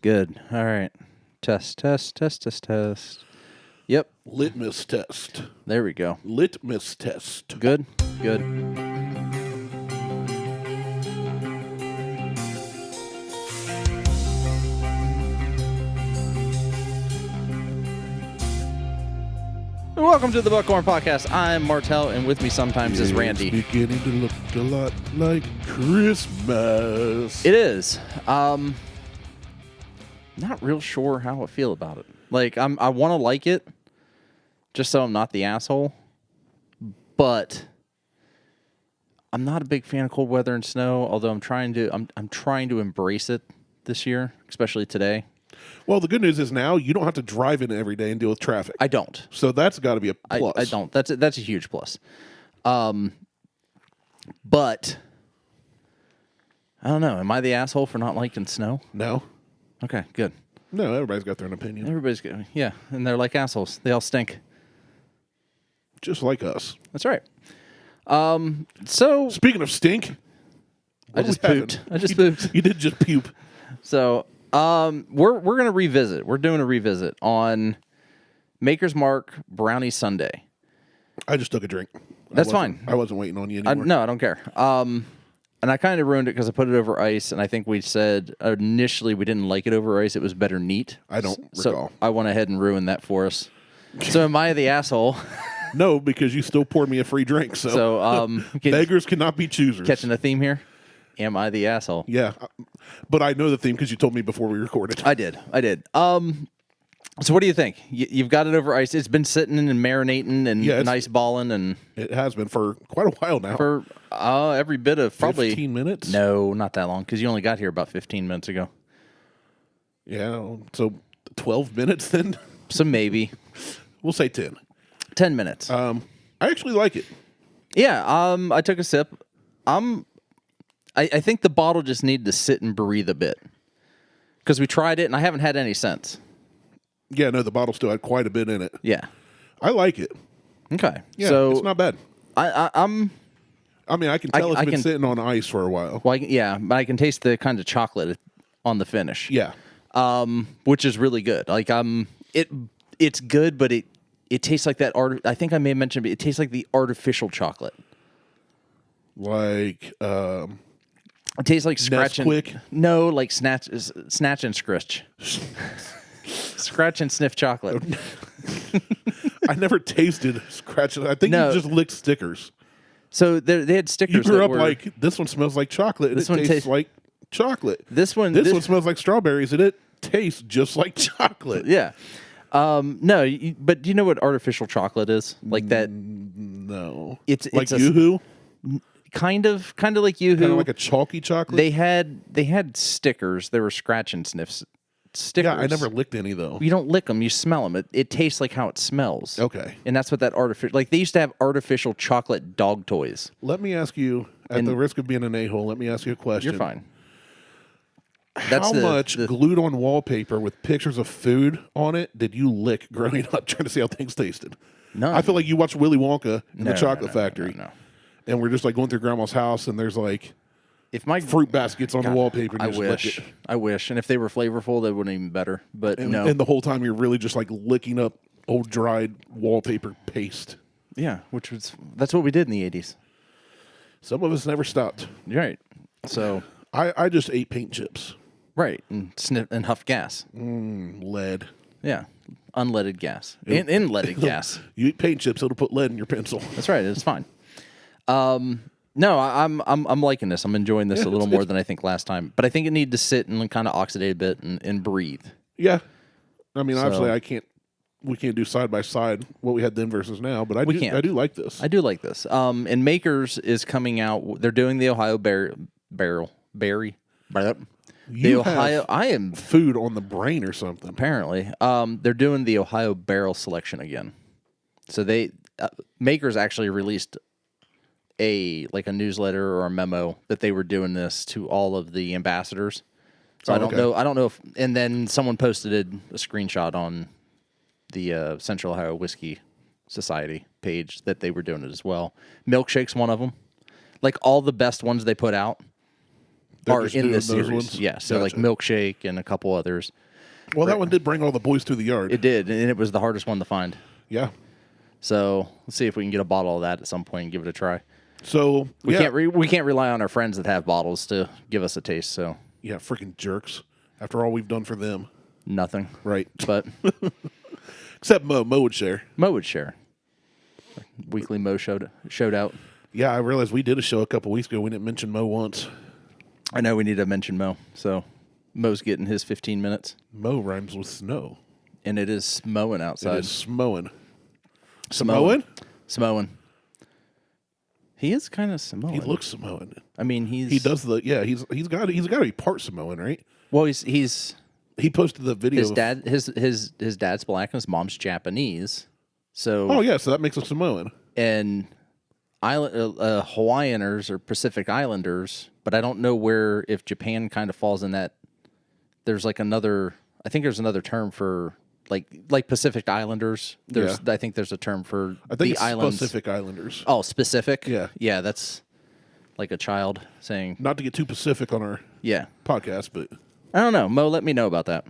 Good. All right. Test. Yep. Litmus test. There we go. Litmus test. Good. Welcome to the Buckhorn Podcast. I'm Martelle, and with me sometimes is Randy. It's beginning to look a lot like Christmas. It is. Not real sure how I feel about it. Like, I want to like it, just so I'm not the asshole. But I'm not a big fan of cold weather and snow. Although I'm trying to embrace it this year, especially today. Well, the good news is now you don't have to drive in every day and deal with traffic. I don't. So that's got to be a plus. I don't. That's a huge plus. But I don't know. Am I the asshole for not liking snow? No. Okay, good. No, everybody's got their own opinion. Everybody's good. Yeah, and they're like assholes. They all stink. Just like us. That's right. So speaking of stink, I just pooped. You did just puke. So we're gonna revisit. We're doing a revisit on Makers Mark Brownie Sundae. I just took a drink. That's fine. I wasn't waiting on you anymore. No, I don't care. And I kind of ruined it because I put it over ice, and I think we said initially we didn't like it over ice. It was better neat. I don't recall. So I went ahead and ruined that for us. So am I the asshole? No, because you still poured me a free drink. So beggars cannot be choosers. Catching the theme here? Am I the asshole? Yeah, but I know the theme because you told me before we recorded. I did. So what do you think? You've got it over ice. It's been sitting and marinating and nice balling, and it has been for quite a while now. For every bit of probably 15 minutes. No, not that long, because you only got here about 15 minutes ago. Yeah, so 12 minutes then. So maybe we'll say 10. 10 minutes. I actually like it. Yeah. I took a sip. I think the bottle just needed to sit and breathe a bit because we tried it and I haven't had any since. Yeah, no, the bottle still had quite a bit in it. Yeah, I like it. Okay, yeah, so it's not bad. I mean, I can tell it's been sitting on ice for a while. Well, but I can taste the kind of chocolate on the finish. Yeah, which is really good. Like it's good, but it tastes like that I think I may have mentioned it tastes like the artificial chocolate. Like it tastes like scratch Nesquik? No, like snatch and scritch. Scratch and sniff chocolate. I never tasted scratch. I think you just licked stickers. So they had stickers. You grew up like, this one smells like chocolate, and this it one tastes like chocolate. This one smells like strawberries, and it tastes just like chocolate. Yeah. No, but do you know what artificial chocolate is? Like that? No. It's Yoo-hoo? Kind of like Yoo-hoo. Kind of like a chalky chocolate? They had stickers. They were scratch and sniff stickers. Yeah, I never licked any, though. You don't lick them. You smell them. It tastes like how it smells. Okay. And that's what that artificial... Like, they used to have artificial chocolate dog toys. Let me ask you, at the risk of being an a-hole, let me ask you a question. You're fine. How much glued-on wallpaper with pictures of food on it did you lick growing up trying to see how things tasted? None. I feel like you watched Willy Wonka in the Chocolate Factory. No. And we're just like going through Grandma's house, and there's like fruit baskets on the wallpaper. And I wish. And if they were flavorful, that would have been even better. But no. And the whole time you're really just like licking up old dried wallpaper paste. Yeah, that's what we did in the 80s. Some of us never stopped. You're right. So I just ate paint chips. Right, and sniff and huff gas. Lead. Yeah, unleaded gas. Inleaded gas. You eat paint chips, it'll put lead in your pencil. That's right. It's fine. No, I'm liking this. I'm enjoying this a little more than I think last time. But I think it needed to sit and kind of oxidate a bit and breathe. Yeah, I mean, obviously, we can't do side by side what we had then versus now. But I do like this. I do like this. And Makers is coming out. They're doing the Ohio berry. I am food on the brain or something. Apparently, they're doing the Ohio barrel selection again. So Makers actually released a newsletter or a memo that they were doing this to all of the ambassadors. So I don't know if, and then someone posted a screenshot on the Central Ohio Whiskey Society page that they were doing it as well. Milkshake's one of them. Like all the best ones they put out. are in this series. Ones? Yeah, so like Milkshake and a couple others. Well, that one did bring all the boys to the yard. It did, and it was the hardest one to find. Yeah. So let's see if we can get a bottle of that at some point and give it a try. So we can't rely on our friends that have bottles to give us a taste. So yeah, freaking jerks. After all we've done for them, nothing. Right, but except Mo would share. Mo would share. Weekly Mo showed out. Yeah, I realized we did a show a couple weeks ago. We didn't mention Mo once. I know we need to mention Mo. So Mo's getting his 15 minutes. Mo rhymes with snow. And it is mowing outside. It is smowing. Samoan? Samoan. He is kind of Samoan. He looks Samoan. I mean, he does the he's got to be part Samoan, right? Well, he posted the video. His dad's black and his mom's Japanese. So so that makes him Samoan. And Hawaiianers or Pacific Islanders, but I don't know if Japan kind of falls in that. There's like I think there's another term for like Pacific Islanders. I think there's a term for the islands. Pacific Islanders. Oh, specific? Yeah. Yeah, that's like a child saying. Not to get too Pacific on our podcast, but I don't know. Mo, let me know about that.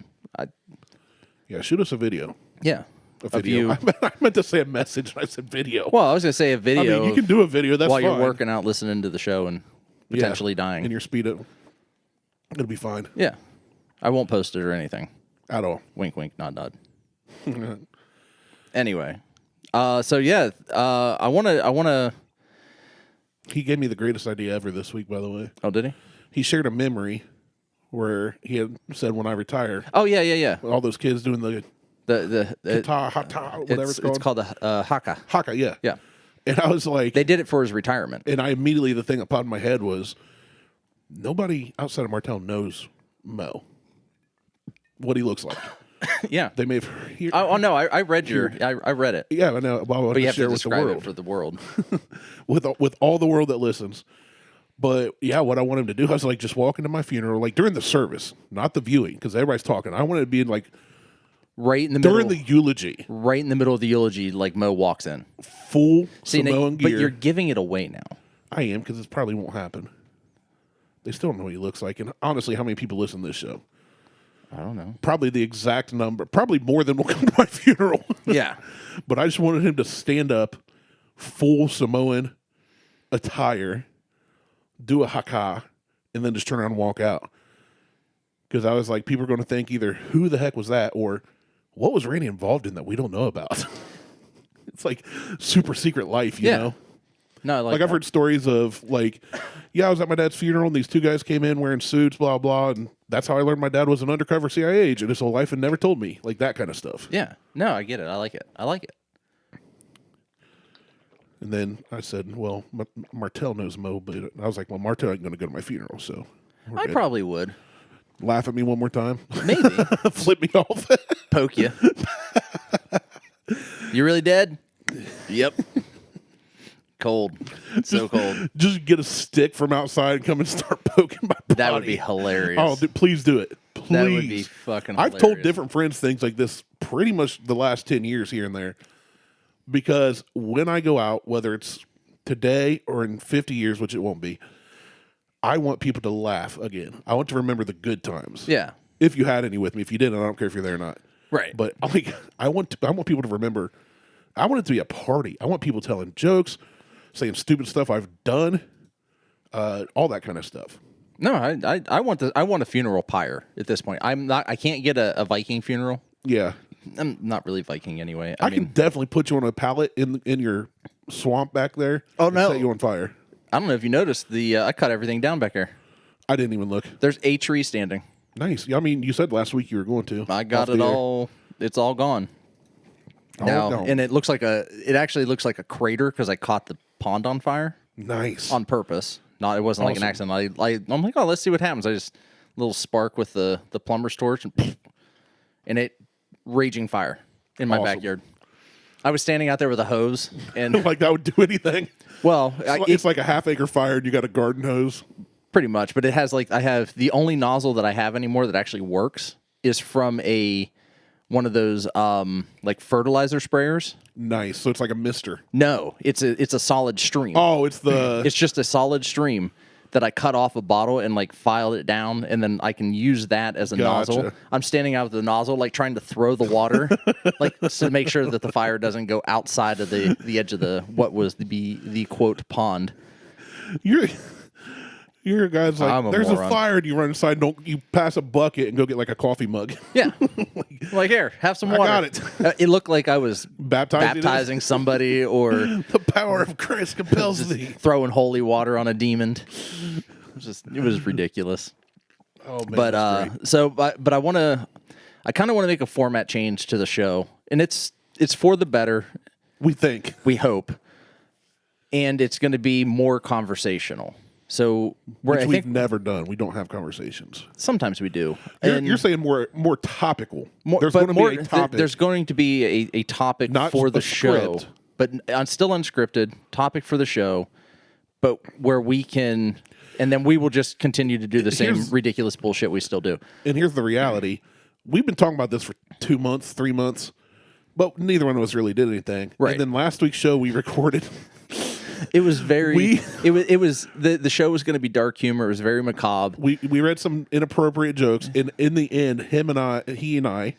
Shoot us a video. Yeah. A video. I meant to say a message and I said video. Well, I was going to say a video. I mean, you can do a video. That's while fine. You're working out, listening to the show, and potentially dying. In your Speedo. It'll be fine. Yeah. I won't post it or anything. At all. Wink, wink, nod, nod. Anyway. I want to... He gave me the greatest idea ever this week, by the way. Oh, did he? He shared a memory where he had said, when I retire. Oh, yeah. All those kids doing the whatever it's called. It's called a haka. Haka, yeah. Yeah. And I was like... They did it for his retirement. And the thing that popped in my head was, nobody outside of Martelle knows Mo. What he looks like. Yeah. They may have... no, I read I read it. Yeah, I know. But you have to describe it for the world. with all the world that listens. But yeah, what I want him to do, I was like, just walk into my funeral, like during the service, not the viewing, because everybody's talking. I wanted to be like... Right in the middle. During the eulogy. Right in the middle of the eulogy, like Mo walks in. Full Samoan gear. But you're giving it away now. I am, because it probably won't happen. They still don't know what he looks like. And honestly, how many people listen to this show? I don't know. Probably the exact number. Probably more than will come to my funeral. Yeah. But I just wanted him to stand up, full Samoan attire, do a haka, and then just turn around and walk out. Because I was like, people are going to think either who the heck was that, or what was Randy involved in that we don't know about? It's like super secret life, you know? No, like I've heard stories of I was at my dad's funeral and these two guys came in wearing suits, blah, blah, and that's how I learned my dad was an undercover CIA agent his whole life and never told me, like that kind of stuff. Yeah. No, I get it. I like it. And then I said, well, Martelle knows Mo, but I was like, well, Martelle ain't going to go to my funeral, so I probably would. Laugh at me one more time. Maybe. Flip me off. Poke you. You really dead? Yep. Cold. So cold. Just get a stick from outside and come and start poking my body. That would be hilarious. Oh, please do it. Please. That would be fucking hilarious. I've told different friends things like this pretty much the last 10 years here and there. Because when I go out, whether it's today or in 50 years, which it won't be, I want people to laugh again. I want to remember the good times. Yeah. If you had any with me. If you didn't, I don't care if you're there or not. Right. But I want people to remember. I want it to be a party. I want people telling jokes, saying stupid stuff I've done, all that kind of stuff. No, I want a funeral pyre at this point. I can't get a Viking funeral. Yeah. I'm not really Viking anyway. I can definitely put you on a pallet in your swamp back there. Oh no. Set you on fire. I don't know if you noticed I cut everything down back there. I didn't even look. There's a tree standing. Nice. I mean, you said last week you were going to. I got it all. It's all gone. And it actually looks like a crater because I caught the pond on fire. Nice. On purpose. It wasn't like an accident. I'm like, oh, let's see what happens. I just little spark with the plumber's torch and it raging fire in my backyard. I was standing out there with a hose and like that would do anything. Well, it's like a half-acre fire and you got a garden hose. Pretty much, but it has I have the only nozzle that I have anymore that actually works is from one of those fertilizer sprayers. Nice. So it's like a mister. No, it's a solid stream. Oh, it's just a solid stream that I cut off a bottle and like filed it down, and then I can use that as a nozzle. I'm standing out with the nozzle, like trying to throw the water, like to make sure that the fire doesn't go outside of the edge of what was the quote pond. You're a guy's like, there's a fire, and you run inside. You pass a bucket and go get like a coffee mug. Yeah, like here, have some water. I got it. It looked like I was baptizing somebody, or the power of Christ compels thee. Throwing holy water on a demon. It was ridiculous. Oh man, but I kind of want to make a format change to the show, and it's for the better. We hope, and it's going to be more conversational. So we've never done. We don't have conversations. Sometimes we do. You're saying more topical. There's going to be a topic. There's going to be a topic for the show, but still unscripted topic for the show, but where we can, and then we will just continue to do the same ridiculous bullshit we still do. And here's the reality: we've been talking about this for 2 months, 3 months, but neither one of us really did anything. Right. And then last week's show we recorded. It was very. It was the show was going to be dark humor. It was very macabre. We read some inappropriate jokes, and in the end, he and I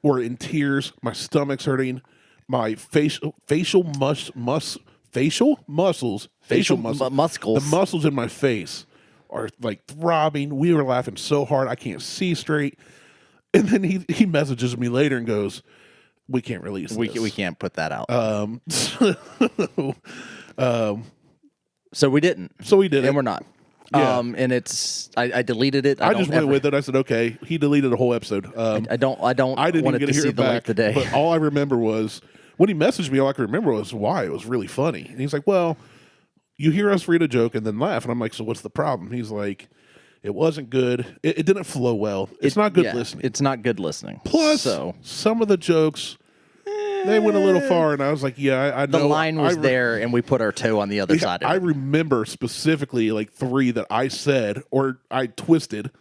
were in tears. My stomach's hurting. My facial muscles, the muscles in my face are like throbbing. We were laughing so hard I can't see straight. And then he messages me later and goes, "We can't release this. We can't put that out." So we didn't. And we're not. Yeah. And it's I deleted it. I just went with it. I said, okay. He deleted a whole episode. I didn't want it to see the light today. But all I remember was when he messaged me. All I could remember was why it was really funny. And he's like, "Well, you hear us read a joke and then laugh." And I'm like, "So what's the problem?" He's like, "It wasn't good. It didn't flow well. It's not good listening. It's not good listening." Plus, some of the jokes." They went a little far, and I was like, yeah, I know. The line was there, and we put our toe on the other side of it. I remember specifically like 3 that I said or I twisted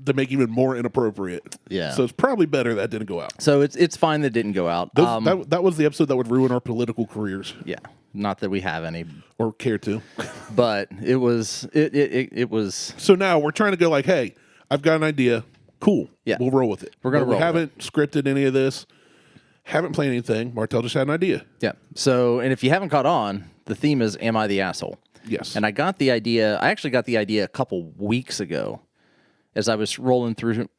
to make even more inappropriate. Yeah. So it's probably better that didn't go out. So it's fine that it didn't go out. That was the episode that would ruin our political careers. Yeah. Not that we have any. Or care to. But it was. It was. So now we're trying to go like, hey, I've got an idea. Cool. Yeah. We'll roll with it. We're going to roll. We haven't scripted any of this. Haven't planned anything. Martelle just had an idea. Yeah. So, and if you haven't caught on, the theme is "Am I the Asshole?" Yes. And I actually got the idea a couple weeks ago as I was rolling through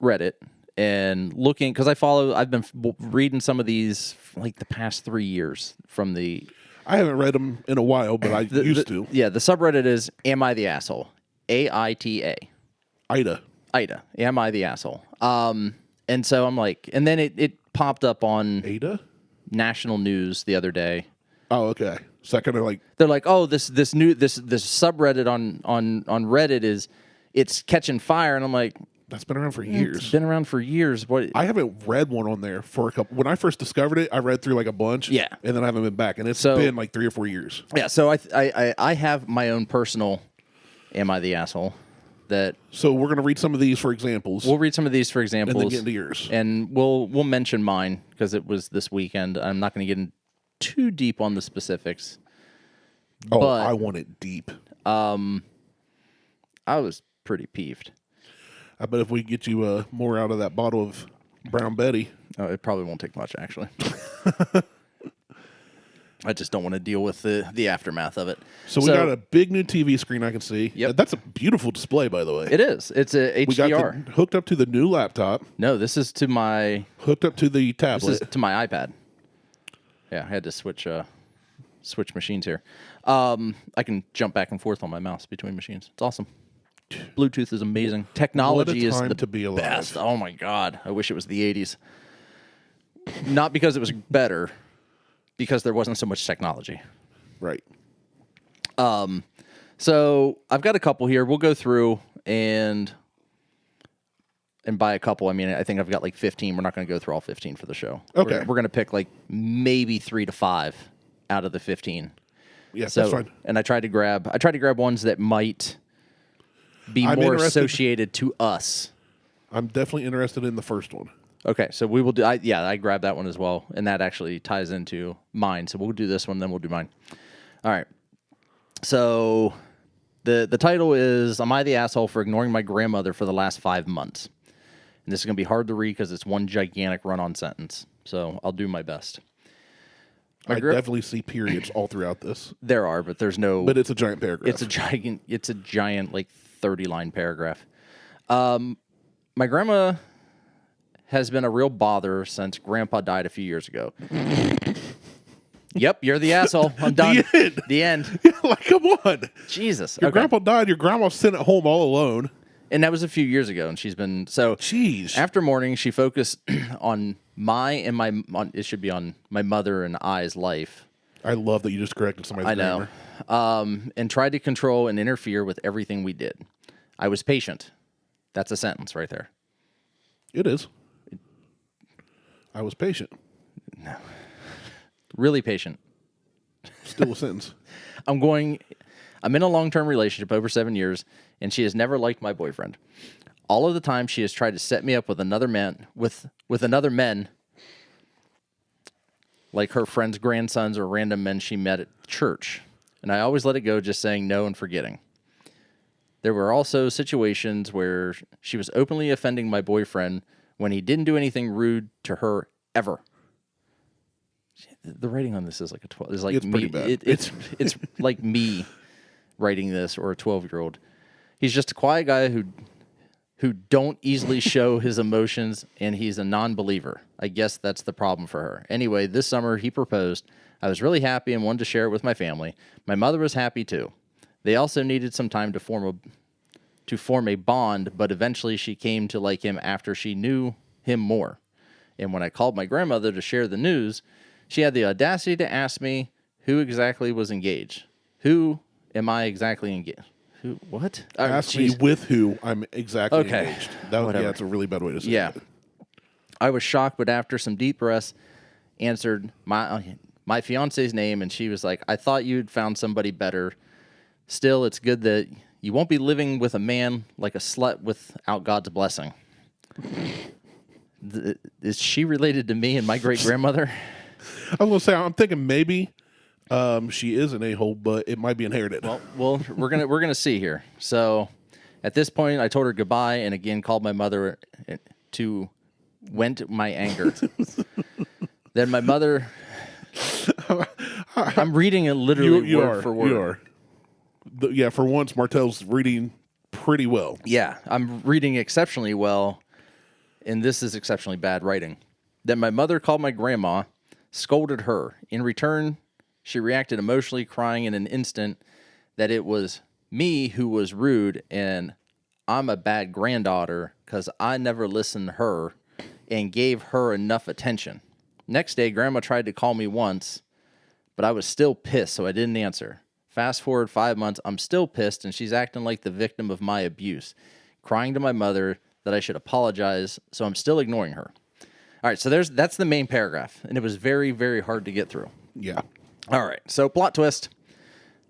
Reddit and looking, because I've been reading some of these like the past 3 years from the. I haven't read them in a while, but I used to. Yeah. The subreddit is "Am I the Asshole?" AITA. AITA. Am I the Asshole? And so I'm like, and then it popped up on AITA national news the other day. Oh, okay. So kind of like they're like, oh, this subreddit on Reddit it's catching fire, and I'm like, that's been around for years. It's been around for years. What? I haven't read one on there for a couple. When I first discovered it, I read through like a bunch. Yeah, and then I haven't been back, and it's been like 3 or 4 years. Yeah. So I have my own personal. Am I the asshole? So we're going to read some of these for examples. We'll read some of these for examples. And then get into yours. And we'll mention mine because it was this weekend. I'm not going to get in too deep on the specifics. Oh, but I want it deep. I was pretty peeved. I bet if we get you more out of that bottle of Brown Betty. Oh, it probably won't take much, actually. I just don't want to deal with the aftermath of it. So we got a big new TV screen I can see. Yep. That's a beautiful display, by the way. It is. It's a HDR. We got hooked up to the new laptop. No, this is to my... Hooked up to the tablet. This is to my iPad. Yeah, I had to switch machines here. I can jump back and forth on my mouse between machines. It's awesome. Bluetooth is amazing. Technology is the to be alive. best. Oh, my God. I wish it was the 80s. Not because it was better... because there wasn't so much technology. Right. So I've got a couple here. We'll go through and by a couple, I mean, I think I've got like 15. We're not going to go through all 15 for the show. Okay. We're going to pick like maybe 3 to 5 out of the 15. Yeah, that's fine. And I tried to grab ones that might be more associated to us. I'm definitely interested in the first one. Okay, so we will do. I grabbed that one as well, and that actually ties into mine. So we'll do this one, then we'll do mine. All right. So The title is "Am I the Asshole for Ignoring My Grandmother for the Last 5 Months?" And this is going to be hard to read because it's one gigantic run-on sentence. So I'll do my best. I definitely see periods all throughout this. There are, but there's no. But it's a giant paragraph. It's a giant like 30-line paragraph. My grandma has been a real bother since Grandpa died a few years ago. Yep, you're the asshole. I'm done. The end. Like, come on. Jesus. Your grandpa died. Your grandma's sitting at home all alone. And that was a few years ago, and she's been so. Jeez. After mourning, she focused on it should be on my mother and I's life. I love that you just corrected somebody's grammar. And tried to control and interfere with everything we did. I was patient. That's a sentence right there. It is. I was patient. No. Really patient. Still a sentence. I'm in a long-term relationship over 7 years, and she has never liked my boyfriend. All of the time, she has tried to set me up with another man, with another men, like her friends' grandsons or random men she met at church. And I always let it go, just saying no and forgetting. There were also situations where she was openly offending my boyfriend when he didn't do anything rude to her ever. The writing on this is like a 12. It's like it's me. Pretty bad. It's like me writing this or a 12-year-old. He's just a quiet guy who don't easily show his emotions, and he's a non-believer. I guess that's the problem for her. Anyway, this summer he proposed. I was really happy and wanted to share it with my family. My mother was happy too. They also needed some time to form a bond, but eventually she came to like him after she knew him more. And when I called my grandmother to share the news, she had the audacity to ask me who exactly was engaged. Who am I exactly engaged? Who? What? Ask me with who I'm exactly engaged. That's a really bad way to say it. I was shocked, but after some deep breaths, answered my fiance's name, and she was like, I thought you'd found somebody better. Still, it's good that you won't be living with a man like a slut without God's blessing. Is she related to me and my great-grandmother? I was going to say, I'm thinking maybe she is an a-hole, but it might be inherited. Well, we're gonna see here. So, at this point, I told her goodbye, and again called my mother to vent my anger. Then my mother, I'm reading it literally word for word. You are. For once, Martelle's reading pretty well. Yeah, I'm reading exceptionally well, and this is exceptionally bad writing. Then my mother called my grandma, scolded her. In return, she reacted emotionally, crying in an instant that it was me who was rude and I'm a bad granddaughter because I never listened to her and gave her enough attention. Next day, Grandma tried to call me once, but I was still pissed, so I didn't answer. Fast forward 5 months, I'm still pissed, and she's acting like the victim of my abuse, crying to my mother that I should apologize, so I'm still ignoring her. All right, so that's the main paragraph, and it was very, very hard to get through. Yeah. All right, so plot twist.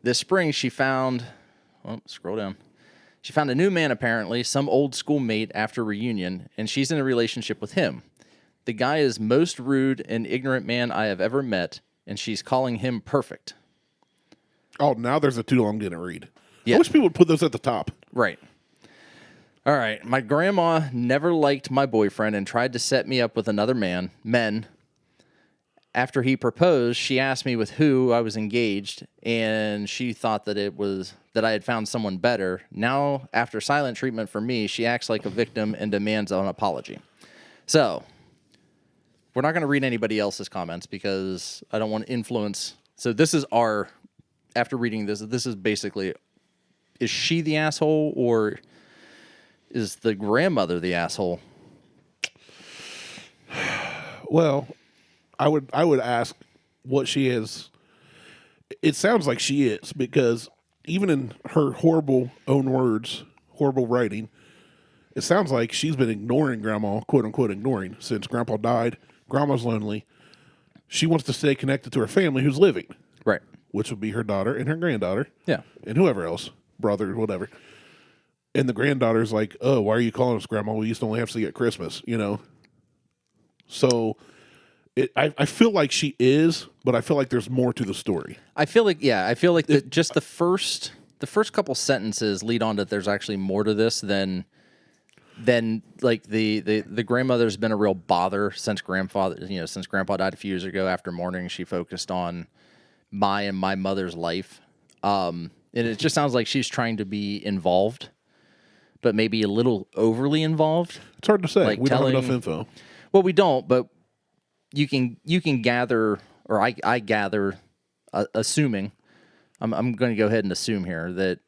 This spring, she found... Oh, scroll down. She found a new man, apparently, some old school mate after reunion, and she's in a relationship with him. The guy is most rude and ignorant man I have ever met, and she's calling him perfect. Oh, now there's a two I'm going to read. Yeah. I wish people would put those at the top. Right. All right. My grandma never liked my boyfriend and tried to set me up with another men. After he proposed, she asked me with who I was engaged, and she thought that I had found someone better. Now, after silent treatment for me, she acts like a victim and demands an apology. So, we're not going to read anybody else's comments because I don't want to influence. So this is after reading this is basically, is she the asshole or is the grandmother the asshole? Well, I would ask what she is. It sounds like she is, because even in her horrible own words, horrible writing, it sounds like she's been ignoring Grandma, quote unquote ignoring, since Grandpa died. Grandma's lonely. She wants to stay connected to her family who's living. Right. Which would be her daughter and her granddaughter. Yeah. And whoever else, brother, whatever. And the granddaughter's like, oh, why are you calling us, Grandma? We used to only have to see at Christmas, So I feel like she is, but I feel like there's more to the story. I feel like just the first the first couple sentences lead on that there's actually more to this than like the grandmother's been a real bother since Grandpa died a few years ago. After mourning, she focused on my mother's life. And it just sounds like she's trying to be involved, but maybe a little overly involved. It's hard to say. Like we don't have enough info. Well, we don't, but you can gather, or I gather, assuming, I'm going to go ahead and assume here that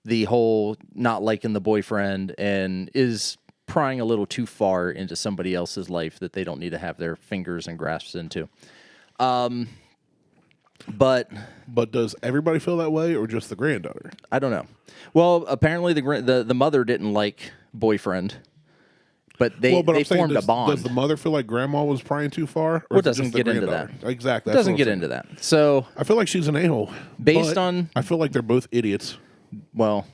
the whole not liking the boyfriend and is prying a little too far into somebody else's life that they don't need to have their fingers and grasps into. But does everybody feel that way, or just the granddaughter? I don't know. Well, apparently the mother didn't like boyfriend, but they formed a bond. Does the mother feel like grandma was prying too far? Or it doesn't get into that. Exactly. It doesn't get into that. So I feel like she's an a-hole. Based on, I feel like they're both idiots. Well,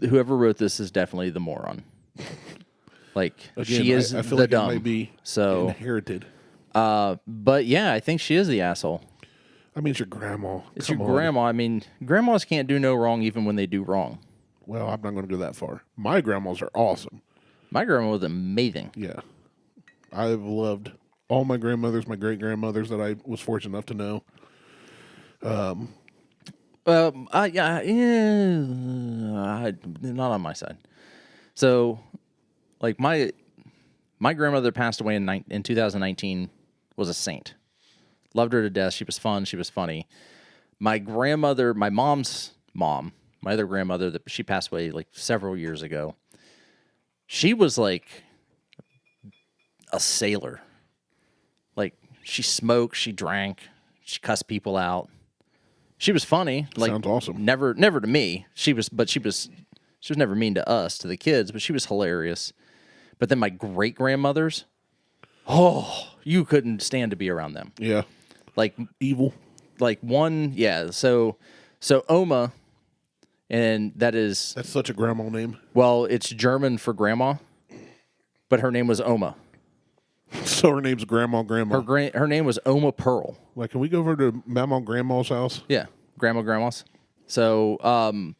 whoever wrote this is definitely the moron. Like, Again, she is I feel the like dumb. It might be inherited. But yeah, I think she is the asshole. I mean, it's your grandma. It's your grandma. I mean, grandmas can't do no wrong even when they do wrong. Well, I'm not going to go that far. My grandmas are awesome. My grandma was amazing. Yeah. I've loved all my grandmothers, my great-grandmothers that I was fortunate enough to know. Not on my side. So, like my grandmother passed away in 2019. Was a saint. Loved her to death. She was fun. She was funny. My grandmother, my mom's mom, my other grandmother, that she passed away like several years ago. She was like a sailor. Like, she smoked, she drank, she cussed people out. She was funny. Like, sounds awesome. Never to me. She was never mean to us, to the kids, but she was hilarious. But then my great grandmothers, you couldn't stand to be around them. Yeah. Like evil. Like one, yeah. So Oma, and that's such a grandma name. Well, it's German for grandma, but her name was Oma. So her name's Grandma. Her name was Oma Pearl. Like, can we go over to Mama Grandma's house? Yeah, grandma's. So Oma,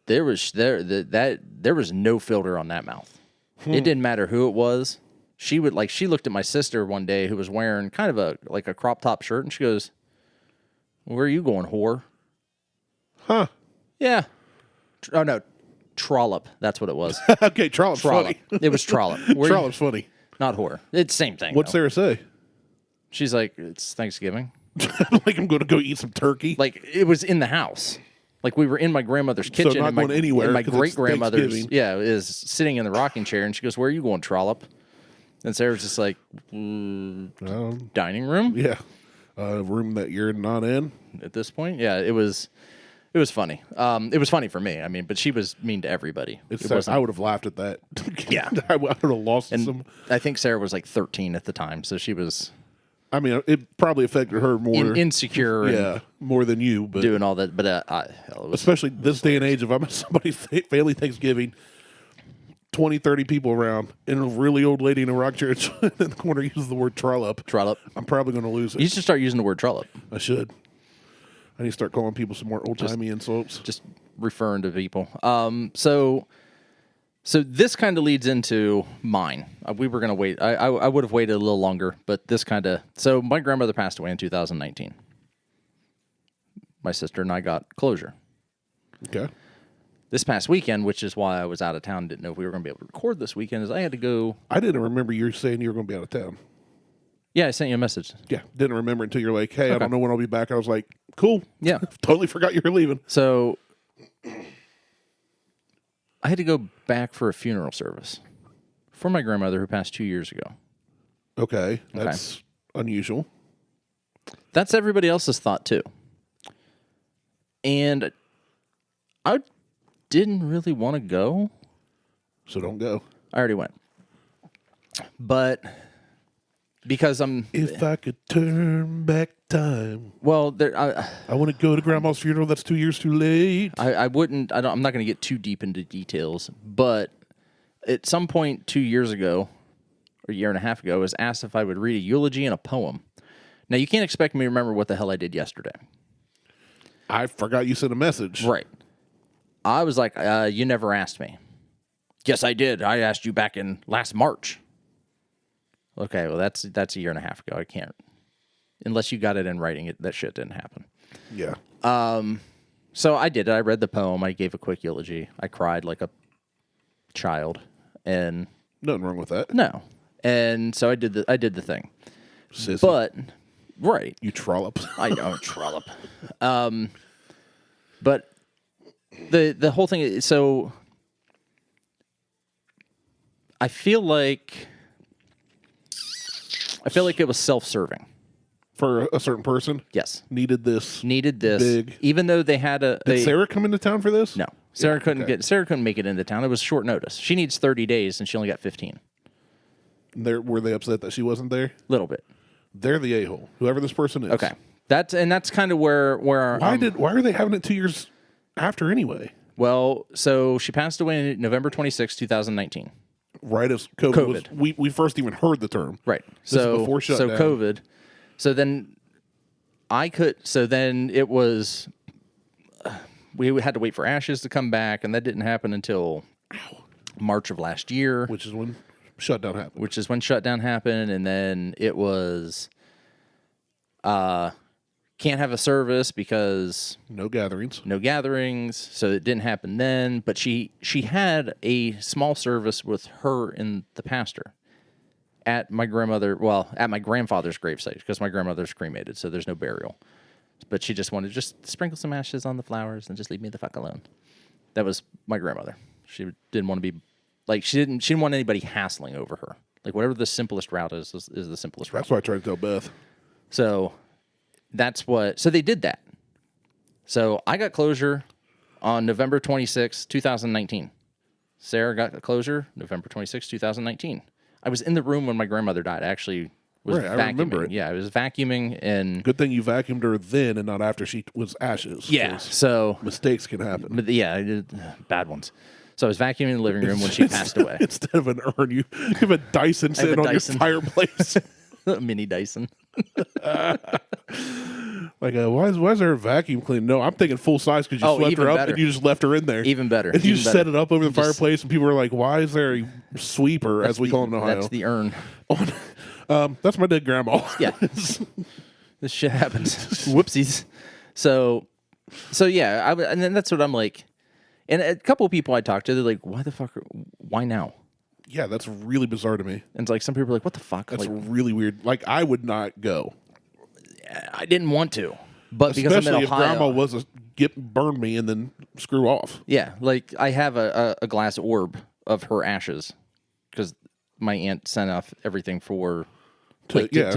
there was no filter on that mouth. It didn't matter who it was. She looked at my sister one day who was wearing kind of a crop top shirt, and she goes, "Where are you going, whore?" Huh? Yeah. Oh no, trollop. That's what it was. Okay, trollop's funny. It was trollop. Trollop's funny. Not whore. It's the same thing. What's Sarah say? She's like, "It's Thanksgiving." Like, I'm going to go eat some turkey. Like, it was in the house. Like, we were in my grandmother's kitchen. So not going anywhere. And my great grandmother's is sitting in the rocking chair, and she goes, "Where are you going, trollop?" And Sarah's just like, dining room. Yeah, a room that you're not in at this point. Yeah, it was funny. It was funny for me. I mean, but she was mean to everybody. I would have laughed at that. Yeah, I would have lost some. I think Sarah was like 13 at the time, so she was. I mean, it probably affected her more. Insecure. Yeah, more than you. But doing all that. But especially this day and age, if I'm at somebody's family Thanksgiving, 20, 30 people around, and a really old lady in a rock chair in the corner uses the word trollop. Trollop. I'm probably going to lose it. You should start using the word trollop. I should. I need to start calling people some more old-timey insults. Just referring to people. So this kind of leads into mine. We were going to wait. I would have waited a little longer, but this kind of... So my grandmother passed away in 2019. My sister and I got closure. Okay. This past weekend, which is why I was out of town, didn't know if we were going to be able to record this weekend, is I had to go... I didn't remember you saying you were going to be out of town. Yeah, I sent you a message. Yeah, didn't remember until you're like, hey, I don't know when I'll be back. I was like, cool. Yeah. Totally forgot you were leaving. So I had to go back for a funeral service for my grandmother who passed 2 years ago. Okay, that's unusual. That's everybody else's thought, too. And I didn't really want to go. So don't go. I already went. But... because if I could turn back time. Well, I want to go to Grandma's funeral. That's 2 years too late. I'm not going to get too deep into details, but at some point 2 years ago, or a year and a half ago, I was asked if I would read a eulogy and a poem. Now, you can't expect me to remember what the hell I did yesterday. I forgot you sent a message. Right. I was like, you never asked me. Yes, I did. I asked you back in last March. Okay, well, that's a year and a half ago. I can't. Unless you got it in writing, that shit didn't happen. Yeah. So I did it. I read the poem. I gave a quick eulogy. I cried like a child. And Nothing wrong with that. no. And so I did the thing. Sissy. But, right. You trollop. I don't trollop. But the whole thing is, so I feel like it was self-serving. For a certain person? Yes. Needed this. Big. Even though they had Did Sarah come into town for this? No. Sarah couldn't make it into town. It was short notice. She needs 30 days and she only got 15. Were they upset that she wasn't there? Little bit. They're the a-hole. Whoever this person is. Okay. That's kind of where why are they having it 2 years after anyway? Well, so she passed away on November 26, 2019. Right as COVID. We first even heard the term. Right. This is before shutdown. So COVID. So then it was, we had to wait for ashes to come back, and that didn't happen until March of last year. Which is when shutdown happened. And then it was, can't have a service because no gatherings. So it didn't happen then. But she had a small service with her and the pastor at my grandfather's gravesite, because my grandmother's cremated, so there's no burial. But she just wanted to sprinkle some ashes on the flowers and just leave me the fuck alone. That was my grandmother. She didn't want to be like she didn't want anybody hassling over her. Like whatever the simplest route is the simplest route. That's what I tried to tell Beth. So so they did that. So I got closure on November 26, 2019. Sarah got closure November 26, 2019. I was in the room when my grandmother died. I actually was vacuuming. I remember it. Yeah, I was vacuuming, and good thing you vacuumed her then and not after she was ashes. Yeah, so mistakes can happen. But yeah, I did, bad ones. So I was vacuuming in the living room when she passed away. Instead of an urn, you have a Dyson sitting on your fireplace. A mini Dyson. Like, why is there a vacuum cleaner? No, I'm thinking full size because you swept her up and you just left her in there. Even better. And you just set it up over the fireplace, and people are like, why is there a sweeper, as we call it in Ohio? That's the urn. That's my dead grandma. Yeah. This shit happens. Whoopsies. So yeah, and then that's what I'm like. And a couple of people I talked to, they're like, why now? Yeah, that's really bizarre to me. And it's like, some people are like, what the fuck? That's really weird. Like, I would not go. I didn't want to, but because I'm in Ohio. Especially if grandma was burn me and then screw off. Yeah, like I have a glass orb of her ashes because my aunt sent off everything to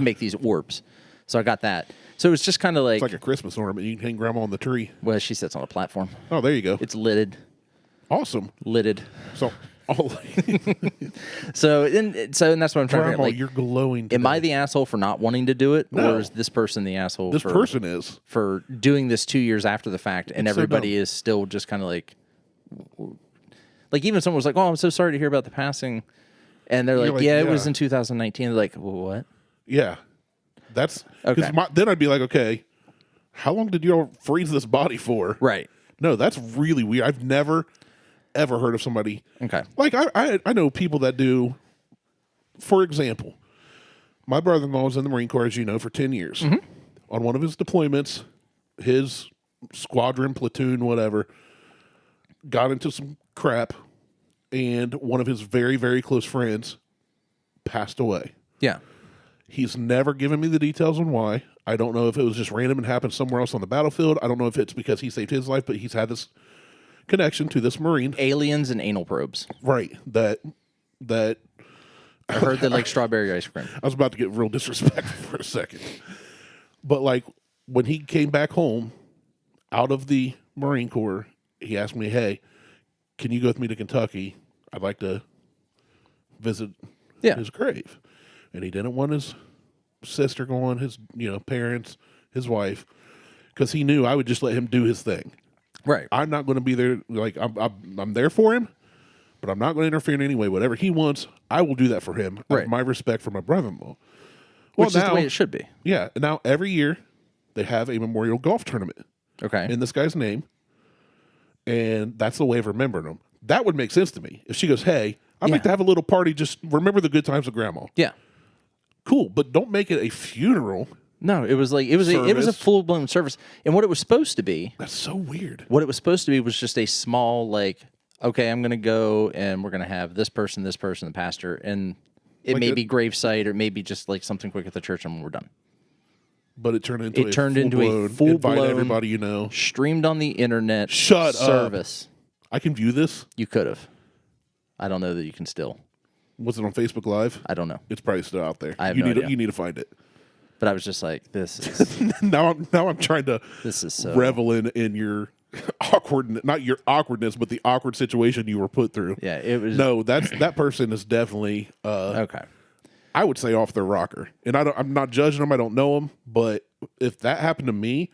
make these orbs. So I got that. So it was just kind of like... It's like a Christmas ornament. You can hang grandma on the tree. Well, she sits on a platform. Oh, there you go. It's lidded. Awesome. Lidded. So and that's what I'm trying to figure out. Like, you're glowing today. Am I the asshole for not wanting to do it? No. Or is this person the asshole This person is. For doing this 2 years after the fact, and everybody is still just kind of like even someone was like, oh, I'm so sorry to hear about the passing. And they're like, yeah, it was in 2019. They're like, well, what? Yeah. That's... Okay. Then I'd be like, okay, how long did you all freeze this body for? Right. No, that's really weird. I've never... ever heard of somebody. Okay. Like, I know people that do, for example, my brother-in-law was in the Marine Corps, as you know, for 10 years. Mm-hmm. On one of his deployments, his squadron, platoon, whatever, got into some crap, and one of his very, very close friends passed away. Yeah. He's never given me the details on why. I don't know if it was just random and happened somewhere else on the battlefield. I don't know if it's because he saved his life, but he's had this connection to this Marine. Aliens and anal probes. Right. That I heard they like strawberry ice cream. I was about to get real disrespectful for a second. But like when he came back home out of the Marine Corps, he asked me, hey, can you go with me to Kentucky? I'd like to visit his grave. And he didn't want his sister going, his parents, his wife, because he knew I would just let him do his thing. Right. I'm not going to be there. Like I'm there for him, but I'm not going to interfere in any way. Whatever he wants, I will do that for him. Right. My respect for my brother-in-law. Which is the way it should be. Yeah. And now every year they have a memorial golf tournament. Okay. in this guy's name, and that's the way of remembering him. That would make sense to me. If she goes, hey, I'd like to have a little party, just remember the good times with grandma. Yeah. Cool, but don't make it a funeral. No, it was like it was a full blown service, and what it was supposed to be. That's so weird. What it was supposed to be was just a small like, okay, I'm gonna go and we're gonna have this person, the pastor, and it may be gravesite or maybe just like something quick at the church, and we're done. But it turned into a full blown invite everybody you know, streamed on the internet Shut service. I can view this. You could have. I don't know that you can still. Was it on Facebook Live? I don't know. It's probably still out there. I have no idea. You need to find it. But I was just like, this is now I'm trying to revel in your awkwardness, not your awkwardness, but the awkward situation you were put through. Yeah, it was. No, that person is definitely okay. I would say off their rocker, and I'm not judging them. I don't know them, but if that happened to me,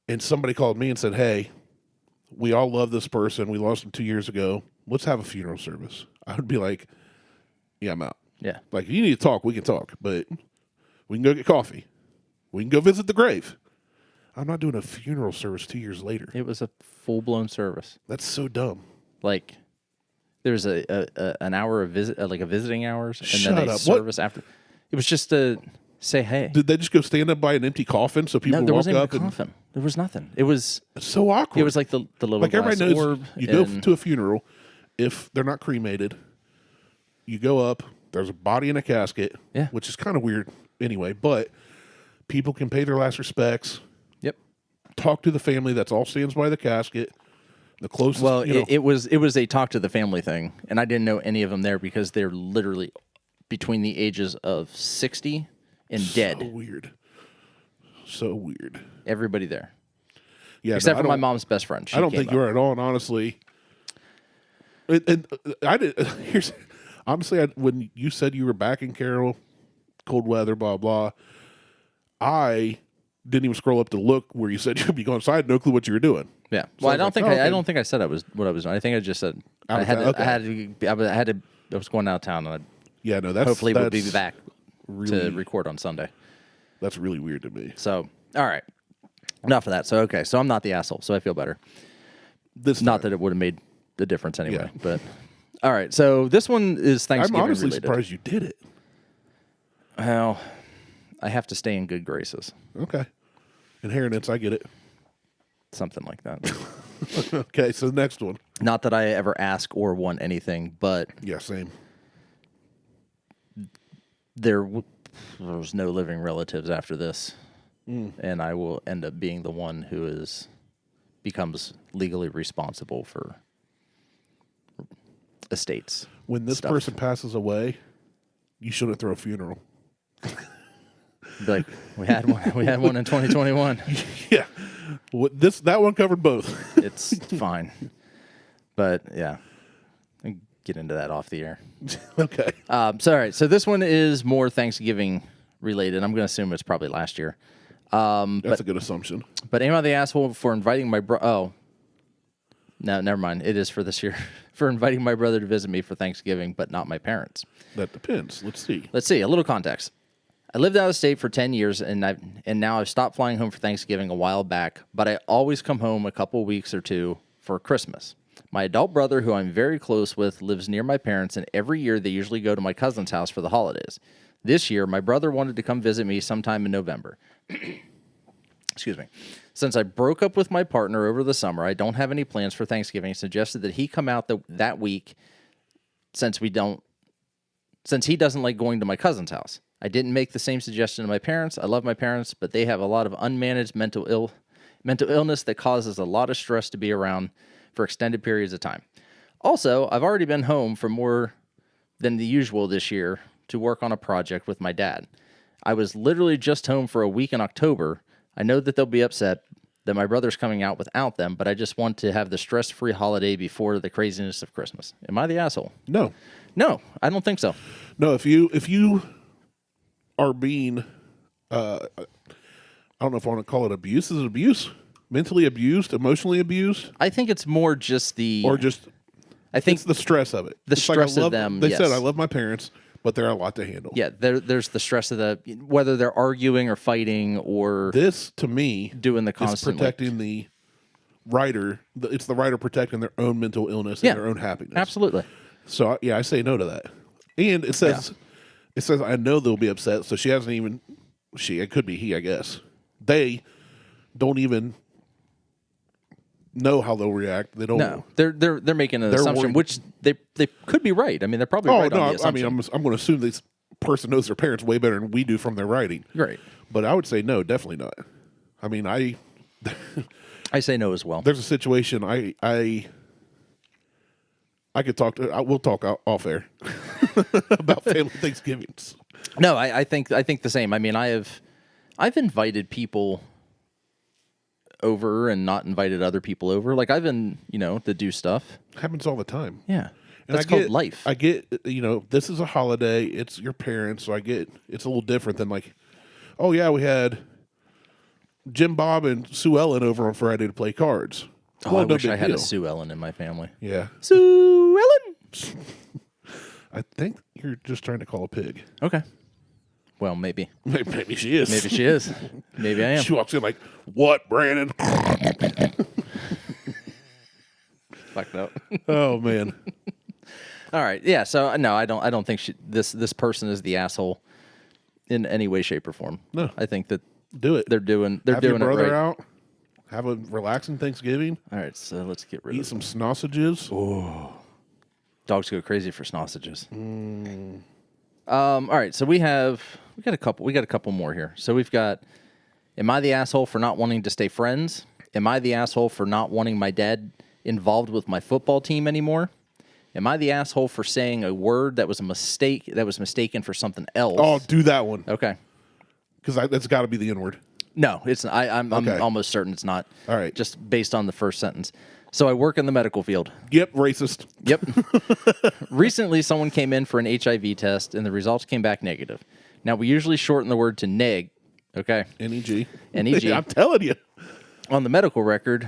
and somebody called me and said, "Hey, we all love this person. We lost him 2 years ago. Let's have a funeral service," I would be like, "Yeah, I'm out." Yeah, like you need to talk. We can talk, but we can go get coffee. We can go visit the grave. I'm not doing a funeral service 2 years later. it was a full blown service. That's so dumb. Like there was an hour of visit, like a visiting hours, and Shut then a up. service after. It was just to say, hey. Did they just go stand up by an empty coffin so people No, there walk wasn't up? even a coffin. There was nothing. It was It's so awkward. It was like the little like glass everybody knows. orb. You go to a funeral, if they're not cremated, you go up. There's a body in a casket, Yeah. which is kind of weird anyway. But people can pay their last respects. Yep. Talk to the family that's all stands by the casket. The closest. Well, it was a talk to the family thing, and I didn't know any of them there because they're literally between the ages of 60 and dead. So weird. So weird. Everybody there. Yeah, except for my mom's best friend. I don't think you are at all. And honestly, I did. Here's honestly, when you said you were back in Carroll, cold weather, blah blah, I didn't even scroll up to look where you said you'd be going. So I had no clue what you were doing. Yeah. So Well, I don't think okay. I don't think I said I was what I was doing. I think I just said I was going out of town, and Yeah, no, that's hopefully we'll be back really, to record on Sunday. That's really weird to me. So, all right. Enough of that. So, okay. So I'm not the asshole. So I feel better. Not that it would have made the difference anyway. Yeah. But, all right. So this one is Thanksgiving I'm honestly related. surprised you did it. Well, I have to stay in good graces. Okay. Inheritance, I get it. Something like that. Okay, so the next one. Not that I ever ask or want anything, but Yeah, same. there's no living relatives after this. And I will end up being the one who becomes legally responsible for estates. When this person passes away, you shouldn't throw a funeral. Be like, we had one in 2021. Yeah. That one covered both. It's fine. But yeah. I'll get into that off the air. Okay. All right. So this one is more Thanksgiving related. I'm going to assume it's probably last year. That's a good assumption. But am I the asshole for inviting my brother? Oh, no, never mind. It is for this year. For inviting my brother to visit me for Thanksgiving, but not my parents. That depends. Let's see. A little context. I lived out of state for 10 years, and now I've stopped flying home for Thanksgiving a while back, but I always come home a couple weeks or two for Christmas. My adult brother, who I'm very close with, lives near my parents, and every year they usually go to my cousin's house for the holidays. This year, my brother wanted to come visit me sometime in November. Excuse me. Since I broke up with my partner over the summer, I don't have any plans for Thanksgiving. Suggested that he come out that week since he doesn't like going to my cousin's house. I didn't make the same suggestion to my parents. I love my parents, but they have a lot of unmanaged mental illness that causes a lot of stress to be around for extended periods of time. Also, I've already been home for more than the usual this year to work on a project with my dad. I was literally just home for a week in October. I know that they'll be upset that my brother's coming out without them, but I just want to have the stress-free holiday before the craziness of Christmas. Am I the asshole? No, I don't think so. No, if you are being, I don't know if I want to call it abuse. Is it abuse? Mentally abused? Emotionally abused? I think it's more just I think it's the stress of it. The stress of them. They yes. said, I love my parents, but they're a lot to handle. Yeah, there's the stress of whether they're arguing or fighting or this, to me, doing the constant is protecting the writer. It's the writer protecting their own mental illness and their own happiness. Absolutely. So I say no to that. And it says, I know they'll be upset. So she hasn't even. It could be he, I guess. They don't even know how they'll react. They don't. No, they're making an assumption, worried. which they could be right. I mean, they're probably right on the assumption. I mean, I'm going to assume this person knows their parents way better than we do from their writing. Right. But I would say no, definitely not. I mean, I say no as well. There's a situation I could talk to. We'll talk off air about family Thanksgivings. No, I think the same. I mean, I've invited people over and not invited other people over. Like I've been, to do stuff. Happens all the time. Yeah. And That's called life. I get, this is a holiday. It's your parents, so I get it's a little different than like, oh yeah, we had Jim Bob and Sue Ellen over on Friday to play cards. I wish I had a Sue Ellen in my family. Yeah. Sue Ellen. I think you're just trying to call a pig. Okay. Well, maybe. Maybe she is. Maybe she is. Maybe I am. She walks in like, what, Brandon? Fucked up. Oh, man. All right. Yeah. So no, I don't think this person is the asshole in any way, shape, or form. No. I think that do it. They're doing Have your brother it right. out. Have a relaxing Thanksgiving. All right. So let's get rid Eat of some sausages. Oh, dogs go crazy for sausages. All right. So we got a couple more here. So we've got, am I the asshole for not wanting to stay friends? Am I the asshole for not wanting my dad involved with my football team anymore? Am I the asshole for saying a word that was a mistake, that was mistaken for something else? Oh, do that one. Okay. Because that's got to be the N-word. No, it's not. I'm almost certain it's not. All right. Just based on the first sentence. So I work in the medical field. Yep, racist. Yep. Recently, someone came in for an HIV test, and the results came back negative. Now, we usually shorten the word to neg, okay? N-E-G. N-E-G. I'm telling you. On the medical record,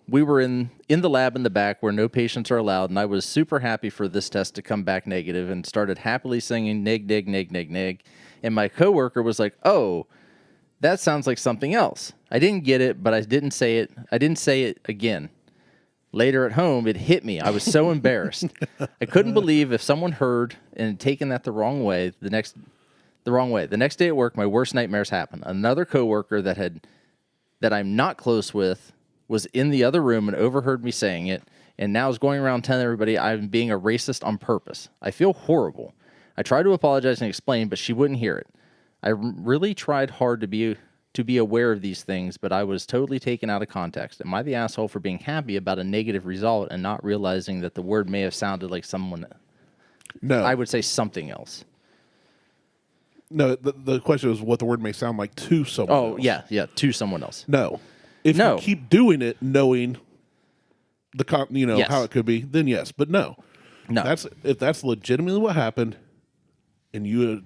we were in the lab in the back where no patients are allowed, and I was super happy for this test to come back negative and started happily singing neg, neg, neg, neg, neg. And my coworker was like, oh, that sounds like something else. I didn't get it, but I didn't say it. I didn't say it again. Later at home, it hit me. I was so embarrassed. I couldn't believe if someone heard and had taken that the wrong way. The next day at work, my worst nightmares happened. Another coworker that I'm not close with was in the other room and overheard me saying it, and now is going around telling everybody I'm being a racist on purpose. I feel horrible. I tried to apologize and explain, but she wouldn't hear it. I really tried hard to be aware of these things, but I was totally taken out of context. Am I the asshole for being happy about a negative result and not realizing that the word may have sounded like someone? No. I would say something else. No, the question is what the word may sound like to someone else. Oh, yeah, to someone else. No. If you keep doing it knowing Yes. how it could be, then yes. But no. No. If that's legitimately what happened and you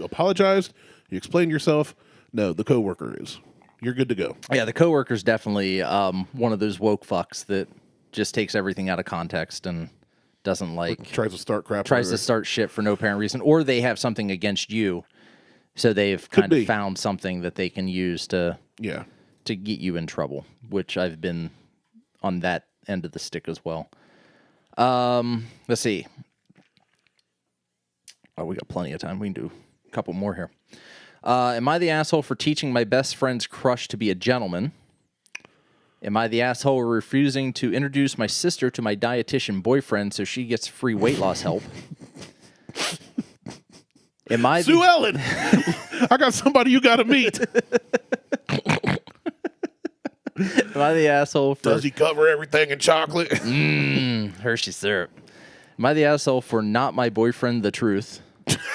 apologized, you explained yourself, no, the coworker is. You're good to go. Yeah, the coworker's definitely one of those woke fucks that just takes everything out of context and doesn't tries to start crap. Tries to start shit for no apparent reason, or they have something against you, so they've kind of found something that they can use to get you in trouble. Which I've been on that end of the stick as well. Let's see. Oh, we got plenty of time. We can do a couple more here. Am I the asshole for teaching my best friend's crush to be a gentleman? Am I the asshole refusing to introduce my sister to my dietitian boyfriend so she gets free weight loss help? Am I Sue Ellen? I got somebody you got to meet. Am I the asshole for... Does he cover everything in chocolate? Hershey syrup. Am I the asshole for not my boyfriend the truth?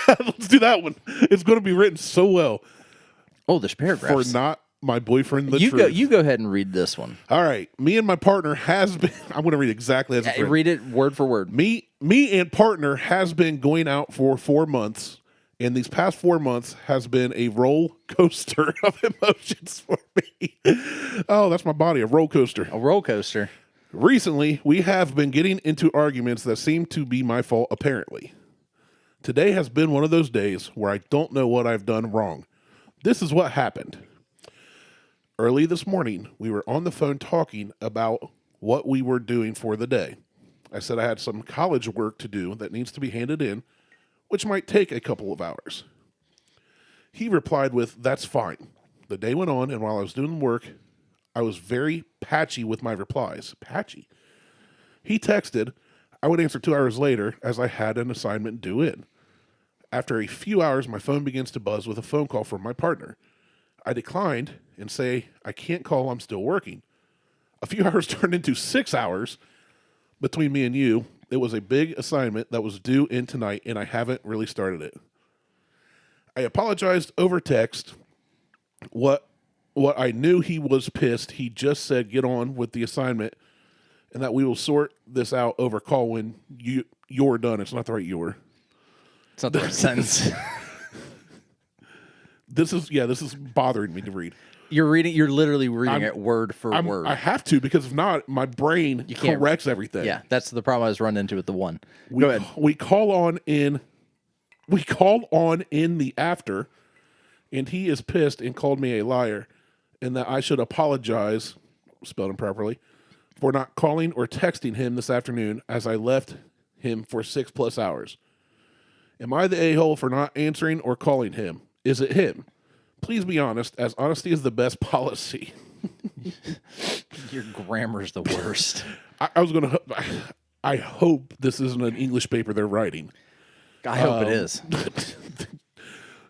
Let's do that one. It's going to be written so well. Oh, there's paragraphs. For not my boyfriend the truth. You go ahead and read this one. All right. Me and my partner has been... I'm going to read exactly as it's written. Read it word for word. Me and partner has been going out for 4 months, and these past 4 months has been a roller coaster of emotions for me. Oh, that's my body, a roller coaster. A roller coaster. Recently, we have been getting into arguments that seem to be my fault, apparently. Today has been one of those days where I don't know what I've done wrong. This is what happened. Early this morning, we were on the phone talking about what we were doing for the day. I said I had some college work to do that needs to be handed in, which might take a couple of hours. He replied with, "That's fine." The day went on, and while I was doing work, I was very patchy with my replies. Patchy. He texted. I would answer 2 hours later as I had an assignment due in. After a few hours, my phone begins to buzz with a phone call from my partner. I declined and say, "I can't call, I'm still working." A few hours turned into 6 hours between me and you. It was a big assignment that was due in tonight, and I haven't really started it. I apologized over text. What I knew, he was pissed. He just said, "Get on with the assignment," and that we will sort this out over call when you're done. It's not the right "you're." It's not the right sentence. This is bothering me to read. You're literally reading it word for word. I have to, because if not, my brain corrects everything. Yeah, that's the problem I was running into with the one. Go ahead. We call on in the after, and he is pissed and called me a liar, and that I should apologize, spelled improperly, for not calling or texting him this afternoon as I left him for 6+ hours. Am I the a-hole for not answering or calling him? Is it him? Please be honest, as honesty is the best policy. Your grammar's the worst. I hope this isn't an English paper they're writing. I hope it is.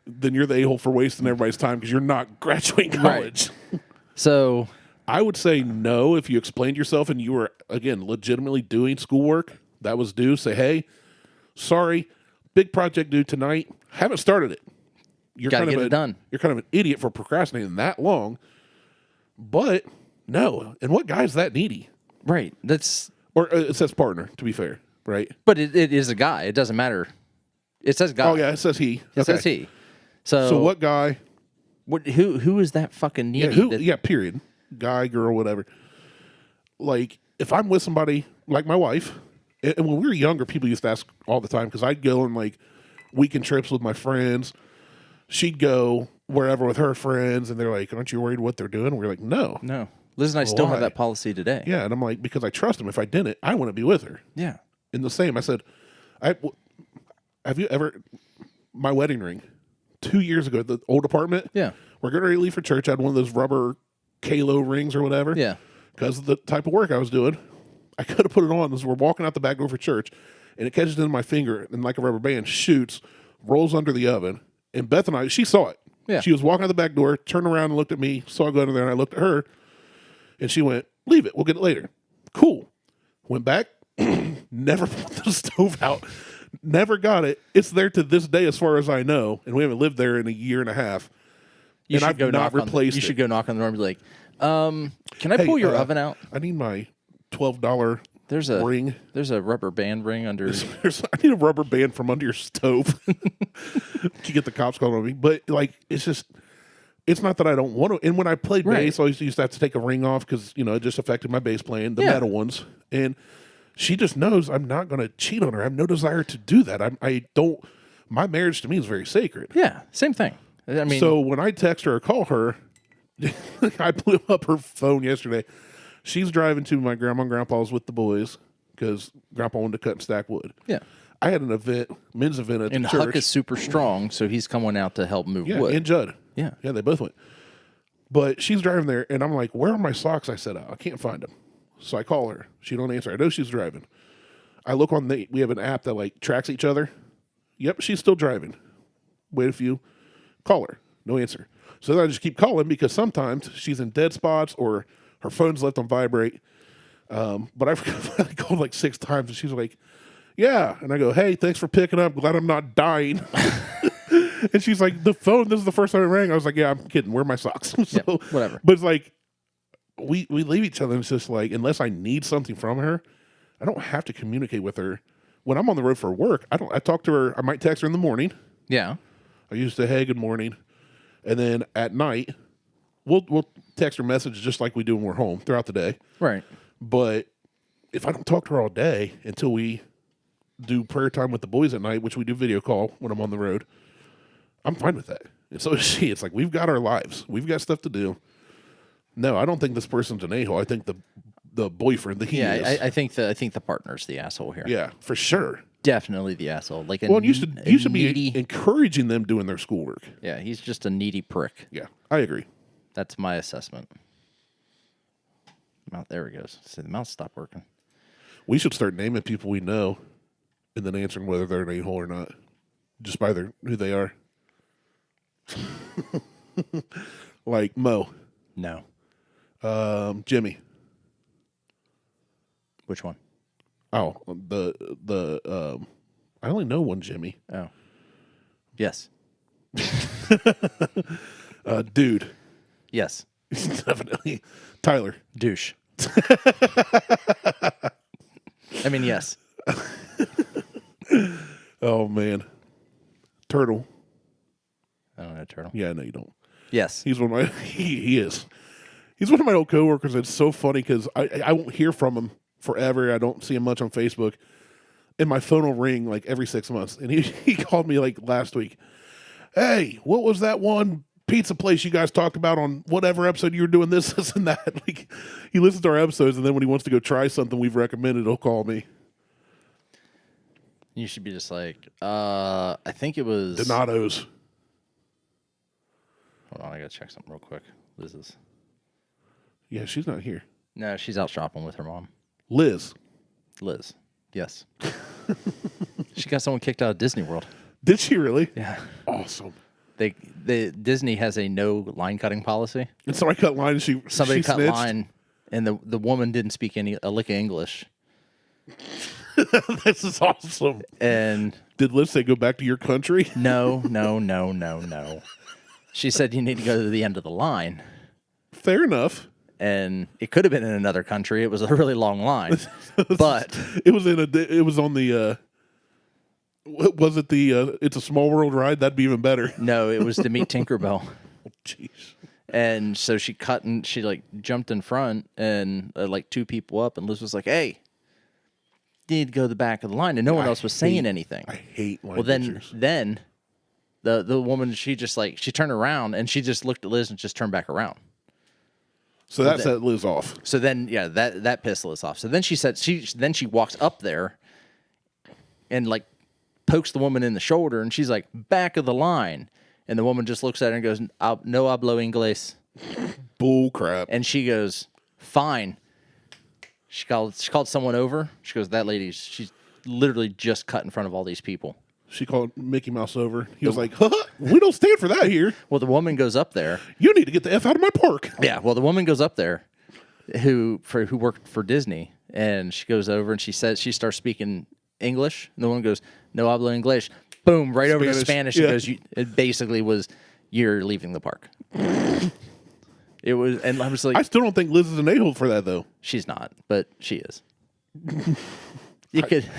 Then you're the a-hole for wasting everybody's time because you're not graduating college. Right. So I would say no if you explained yourself and you were, again, legitimately doing schoolwork that was due. Say, "Hey, sorry, big project due tonight. Haven't started it." You're gotta get it done. You're kind of an idiot for procrastinating that long. But no. And what guy is that needy? Right. Or it says partner, to be fair, right? But it is a guy. It doesn't matter. It says guy. Oh, yeah, it says he. It says he. So what guy? Who is that fucking needy? Yeah, period. Guy, girl, whatever. Like, if I'm with somebody like my wife, and when we were younger, people used to ask all the time, because I'd go on like weekend trips with my friends. She'd go wherever with her friends, and they're like, "Aren't you worried what they're doing?" And we're like, No. Liz and I still have that policy today. Yeah, and I'm like, because I trust him. If I didn't, I wouldn't be with her. Yeah. And the same, I said, have you ever, my wedding ring, 2 years ago at the old apartment? Yeah. We're getting ready to leave for church. I had one of those rubber Kalo rings or whatever. Yeah. Because of the type of work I was doing. I could have put it on as we're walking out the back door for church, and it catches in my finger, and like a rubber band, shoots, rolls under the oven. And Beth and I, she saw it. Yeah. She was walking out the back door, turned around and looked at me, saw it go under there, and I looked at her, and she went, "Leave it. We'll get it later." Cool. Went back, never pulled the stove out, never got it. It's there to this day as far as I know, and we haven't lived there in a year and a half. You and I've not replaced it. You should go knock on the door and be like, "Can I pull your oven out? I need my $12 ring. There's a rubber band ring under. I need a rubber band from under your stove to get the cops called on me." But like, it's not that I don't want to. And when I played bass, I used to have to take a ring off because it just affected my bass playing, the metal ones. And she just knows I'm not going to cheat on her. I have no desire to do that. I don't. My marriage to me is very sacred. Yeah, same thing. I mean, so when I text her or call her, I blew up her phone yesterday. She's driving to my grandma and grandpa's with the boys because grandpa wanted to cut and stack wood. Yeah. I had an event, men's event at the church. And Huck is super strong, so he's coming out to help move wood. And Judd. Yeah. Yeah, they both went. But she's driving there, and I'm like, "Where are my socks?" I said, "I can't find them." So I call her. She don't answer. I know she's driving. I look on we have an app that like tracks each other. Yep, she's still driving. Wait a few. Call her. No answer. So then I just keep calling because sometimes she's in dead spots or her phone's left on vibrate. But I called like 6 times, and she's like, "Yeah." And I go, "Hey, thanks for picking up. Glad I'm not dying." And she's like, "The phone, this is the first time it rang." I was like, "Yeah, I'm kidding. Where are my socks?" So, yeah, whatever. But it's like, we leave each other, and it's just like, unless I need something from her, I don't have to communicate with her. When I'm on the road for work, I talk to her. I might text her in the morning. Yeah. I used to, "Hey, good morning." And then at night, we'll text her message just like we do when we're home throughout the day. Right. But if I don't talk to her all day until we do prayer time with the boys at night, which we do video call when I'm on the road. I'm fine with that. And so is she. It's like, we've got our lives. We've got stuff to do. No, I don't think this person's an a-hole. I think the boyfriend that he is. I think the partner's the asshole here. Yeah, for sure. Definitely the asshole. Like you should be encouraging them doing their schoolwork. Yeah, he's just a needy prick. Yeah, I agree. That's my assessment. There he goes. So the mouse stopped working. We should start naming people we know and then answering whether they're an a-hole or not, just by who they are. Like Mo. No. Jimmy. Which one? Oh, I only know one Jimmy. Oh. Yes. Dude. Yes. Definitely. Tyler. Douche. I mean, yes. Oh, man. Turtle. I don't know, Turtle. Yeah, I know you don't. Yes. He's one of my, he is. He's one of my old coworkers. It's so funny because I won't hear from him forever. I don't see him much on Facebook. And my phone will ring like every 6 months. And he called me like last week. Hey, what was that one pizza place you guys talked about on whatever episode you were doing this and that? Like, he listens to our episodes, and then when he wants to go try something we've recommended, he'll call me. You should be just like, I think it was Donato's. Hold on, I gotta check something real quick. Liz is. Yeah, she's not here. No, she's out shopping with her mom. Liz. Yes. She got someone kicked out of Disney World. Did she really? Yeah. Awesome. Disney has a no line cutting policy. And somebody cut line. Somebody she cut snitched. line, and the woman didn't speak a lick of English. This is awesome. And did Liz say go back to your country? No. She said you need to go to the end of the line. Fair enough. And it could have been in another country. It was a really long line, but it was on the. Was it the It's a Small World ride? That'd be even better. No, it was to meet Tinkerbell. Jeez. And so she cut and she like jumped in front and like two people up, and Liz was like, "Hey, you need to go to the back of the line," and no one else was saying anything. I hate line Well, pictures. then the woman, she turned around and she just looked at Liz and just turned back around. So that set Liz off. So then, yeah, that pissed Liz off. So then she said she walks up there and like pokes the woman in the shoulder, and she's like, "Back of the line," and the woman just looks at her and goes, "No hablo inglés." Bull crap. And she goes, "Fine." She called someone over. She goes, she's literally just cut in front of all these people. She called Mickey Mouse over. He was like, we don't stand for that here. Well, the woman goes up there. You need to get the F out of my park. Yeah, well, the woman goes up there who worked for Disney, and she goes over and she starts speaking English. And the woman goes, "No hablo inglés." Boom, right over to Spanish. Yeah. It basically was, "You're leaving the park." It was, and I was like, I still don't think Liz is an a-hole for that, though. she's not, but she is. You could.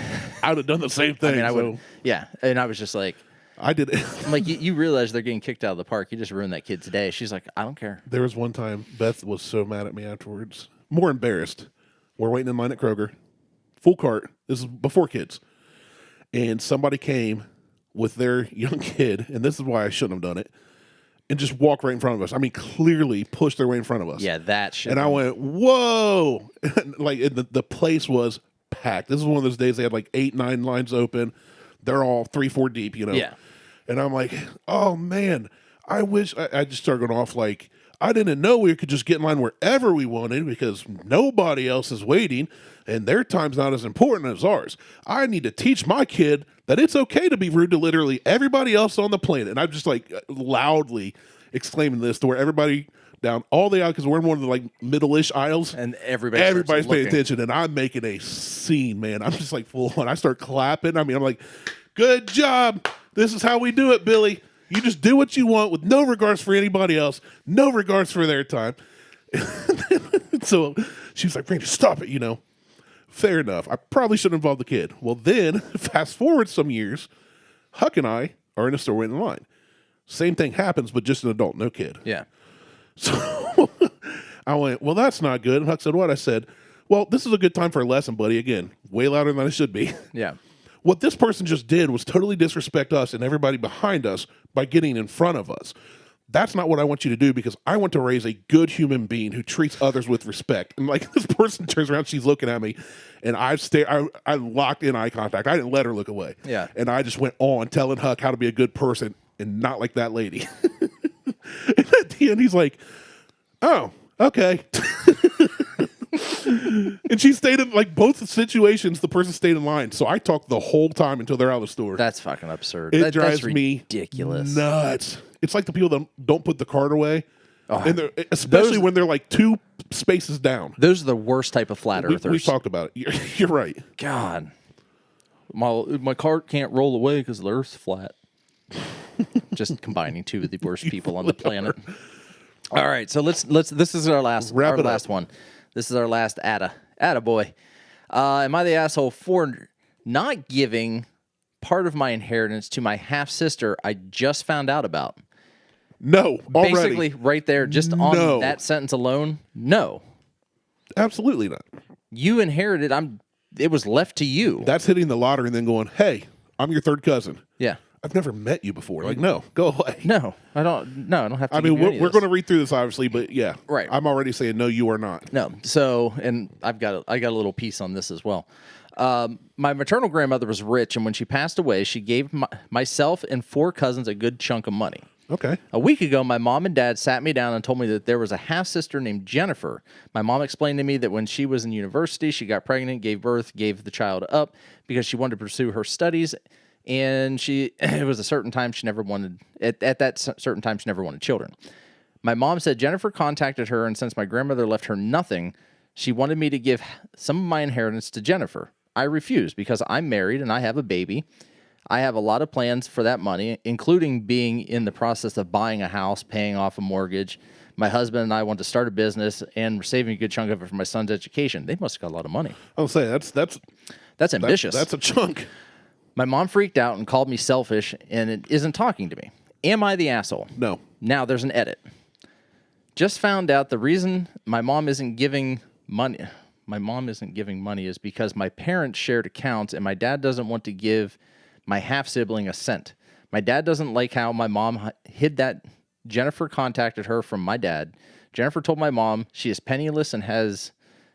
I would have done the same thing. I mean, I would. Yeah, and I was just like, I did it. I'm like, you realize they're getting kicked out of the park. You just ruined that kid's day. She's like, "I don't care." There was one time Beth was so mad at me afterwards. More embarrassed. We're waiting in line at Kroger. Full cart. This is before kids. And somebody came with their young kid, and this is why I shouldn't have done it, and just walked right in front of us. I mean, clearly pushed their way in front of us. Yeah, that shit. And I went, whoa! Like, the place was packed. This is one of those days they had like 8-9 lines open. They're all 3-4 deep, you know? Yeah. And I'm like, oh, man, I wish I just started going off like, I didn't know we could just get in line wherever we wanted because nobody else is waiting and their time's not as important as ours. I need to teach my kid that it's okay to be rude to literally everybody else on the planet. And I'm just like loudly exclaiming this to where everybody down all the aisles, because we're in one of the like middle-ish aisles. And everybody's paying attention, and I'm making a scene, man. I'm just like full on. I start clapping. I mean, I'm like, good job. This is how we do it, Billy. You just do what you want with no regards for anybody else, no regards for their time. So she's like, Randy, stop it, you know. Fair enough. I probably should involve the kid. Well, then, fast forward some years, Huck and I are in a store waiting in line. Same thing happens, but just an adult, no kid. Yeah. So I went, well, that's not good. And Huck said, what? I said, well, this is a good time for a lesson, buddy. Again, way louder than I should be. Yeah. What this person just did was totally disrespect us and everybody behind us by getting in front of us. That's not what I want you to do, because I want to raise a good human being who treats others with respect. And like, this person turns around, she's looking at me, and I locked in eye contact. I didn't let her look away. Yeah. And I just went on telling Huck how to be a good person and not like that lady. And at the end, he's like, oh, okay. And she stayed in, like, both situations, the person stayed in line. So I talked the whole time until they're out of the store. That's fucking absurd. It drives that's me ridiculous. Nuts. It's like the people that don't put the cart away, Oh, and especially when they're like 2 spaces down. Those are the worst type of flat earthers. We talked about it. You're right. God, my cart can't roll away because the Earth's flat. Just combining 2 of the worst people on the planet. All right, so let's. This is our last one. This is our last AITA boy. Am I the asshole for not giving part of my inheritance to my half sister I just found out about? No, already. Basically, right there, just on that sentence alone, no. Absolutely not. You inherited. It was left to you. That's hitting the lottery and then going, hey, I'm your third cousin. Yeah. I've never met you before. Like, no, go away. No, I don't. No, I don't have to. I mean, we're going to read through this, obviously, but yeah. Right. I'm already saying, no, you are not. No. So, and I got a little piece on this as well. My maternal grandmother was rich, and when she passed away, she gave myself and 4 cousins a good chunk of money. Okay. A week ago, my mom and dad sat me down and told me that there was a half-sister named Jennifer. My mom explained to me that when she was in university, she got pregnant, gave birth, gave the child up because she wanted to pursue her studies, and it was a certain time she never wanted, at that certain time she never wanted children. My mom said Jennifer contacted her, and since my grandmother left her nothing, she wanted me to give some of my inheritance to Jennifer. I refused because I'm married and I have a baby. I have a lot of plans for that money, including being in the process of buying a house, paying off a mortgage. My husband and I want to start a business, and we're saving a good chunk of it for my son's education. They must have got a lot of money. I'll say that's ambitious. That's a chunk. My mom freaked out and called me selfish, and it isn't talking to me. Am I the asshole? No. Now there's an edit. Just found out the reason my mom isn't giving money. My mom isn't giving money is because my parents shared accounts, and my dad doesn't want to give my half-sibling a cent. My dad doesn't like how my mom hid that. Jennifer contacted her from my dad. Jennifer told my mom she is penniless and has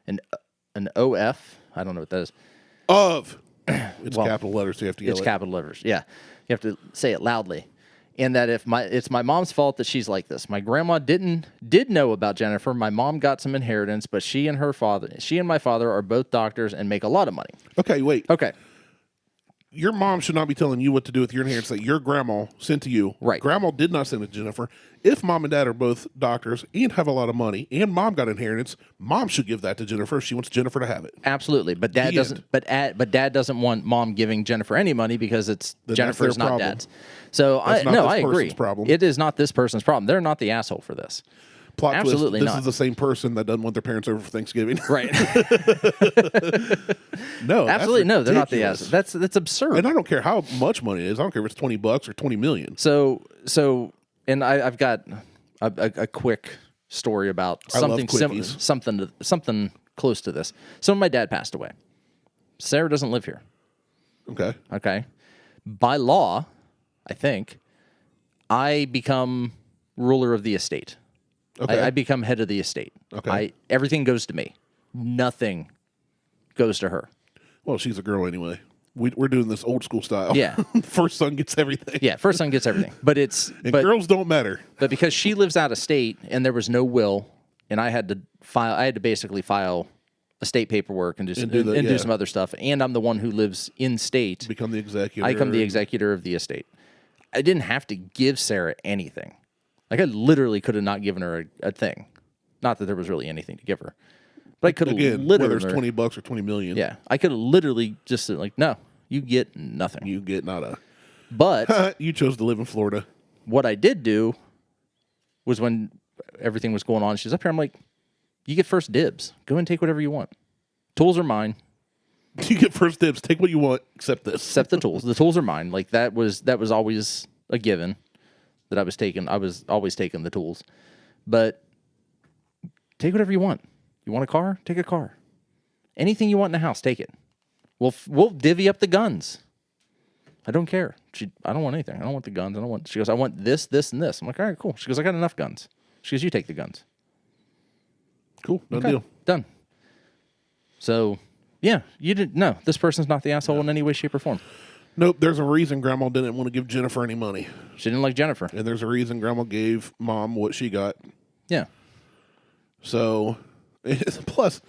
an OF. I don't know what that is. It's capital letters, so you have to yell It's it. capital letters, yeah. You have to say it loudly. And that it's my mom's fault that she's like this. My grandma did know about Jennifer. My mom got some inheritance, but she and my father are both doctors and make a lot of money. Okay, wait. Okay. Your mom should not be telling you what to do with your inheritance that your grandma sent to you. Right. Grandma did not send it to Jennifer. If mom and dad are both doctors and have a lot of money and mom got inheritance, mom should give that to Jennifer if she wants Jennifer to have it. Absolutely. But dad doesn't dad doesn't want mom giving Jennifer any money because it's Jennifer's not dad's. So I agree. Problem. It is not this person's problem. They're not the asshole for this. Plot Absolutely twist, not. This is the same person that doesn't want their parents over for Thanksgiving. Right. No, absolutely no. They're not the ridiculous. asshole. That's absurd. And I don't care how much money it is. I don't care if it's $20 or $20 million. So, and I've got a quick story about something something close to this. So my dad passed away. Sarah doesn't live here. Okay. Okay. By law, I think I become ruler of the estate. Okay. I become head of the estate. Okay. Everything goes to me. Nothing goes to her. Well, she's a girl anyway. We're doing this old school style. Yeah. First son gets everything. Yeah, first son gets everything. But girls don't matter. But because she lives out of state and there was no will, and I had to basically file estate paperwork and do some other stuff, and I'm the one who lives in state. Become the executor. I become the executor of the estate. I didn't have to give Sarah anything. Like, I literally could have not given her a thing. Not that there was really anything to give her. But I could have literally... whether it's $20 or $20 million. Yeah. I could have literally just said, like, no, you get nothing. You get nada. But... you chose to live in Florida. What I did do was when everything was going on, she's up here, I'm like, you get first dibs. Go and take whatever you want. Tools are mine. You get first dibs. Take what you want, except this. Except the tools. The tools are mine. Like, that was always a given. That I was always taking the tools. But take whatever you want. You want a car? Take a car. Anything you want in the house, take it. We'll divvy up the guns. I don't care. I don't want anything. I don't want the guns. She goes, I want this, this, and this. I'm like, all right, cool. She goes, I got enough guns. She goes, you take the guns. Cool. No deal. Done. So, yeah, you didn't. No, this person's not the asshole in any way, shape, or form. Nope. There's a reason Grandma didn't want to give Jennifer any money. She didn't like Jennifer. And there's a reason Grandma gave Mom what she got. Yeah. So, plus,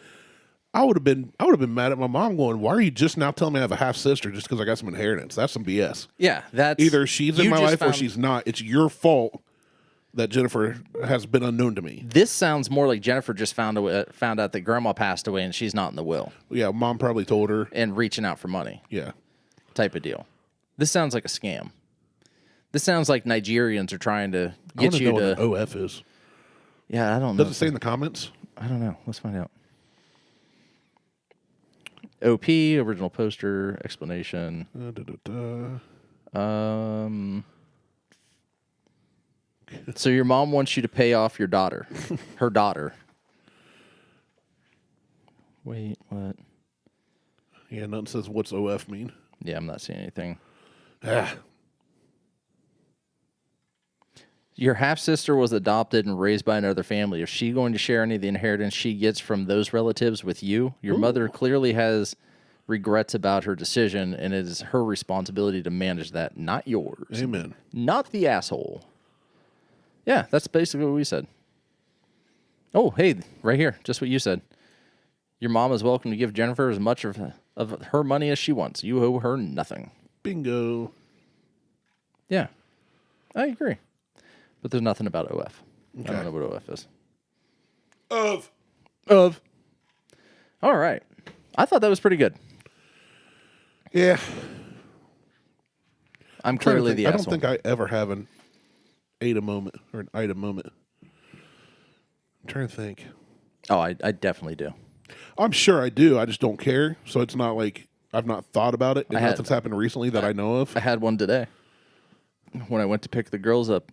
I would have been mad at my mom going, why are you just now telling me I have a half sister just because I got some inheritance? That's some BS. Yeah, that's either she's in my life or she's not. It's your fault that Jennifer has been unknown to me. This sounds more like Jennifer just found out that Grandma passed away and she's not in the will. Yeah, Mom probably told her. And reaching out for money. Yeah. Type of deal. This sounds like a scam. This sounds like Nigerians are trying to get you to... know what an OF is. Yeah, I don't know. Does it say in the comments? I don't know. Let's find out. OP, original poster, explanation. So your mom wants you to pay off your daughter. Her daughter. Wait, what? Yeah, nothing says what's OF mean. Yeah, I'm not seeing anything. Your half-sister was adopted and raised by another family. Is she going to share any of the inheritance she gets from those relatives with you? Your mother clearly has regrets about her decision, and it is her responsibility to manage that, not yours. Amen. Not the asshole. Yeah, that's basically what we said. Oh, hey, right here, just what you said. Your mom is welcome to give Jennifer as much of her money as she wants. You owe her nothing. Bingo. Yeah, I agree. But there's nothing about OF. Okay. I don't know what OF is. Of. All right. I thought that was pretty good. Yeah. I'm clearly the asshole. I don't think I ever have an AITA moment or an AITA moment. I'm trying to think. Oh, I definitely do. I'm sure I do. I just don't care. So it's not like I've not thought about it. And nothing's happened recently that I know of. I had one today. When I went to pick the girls up.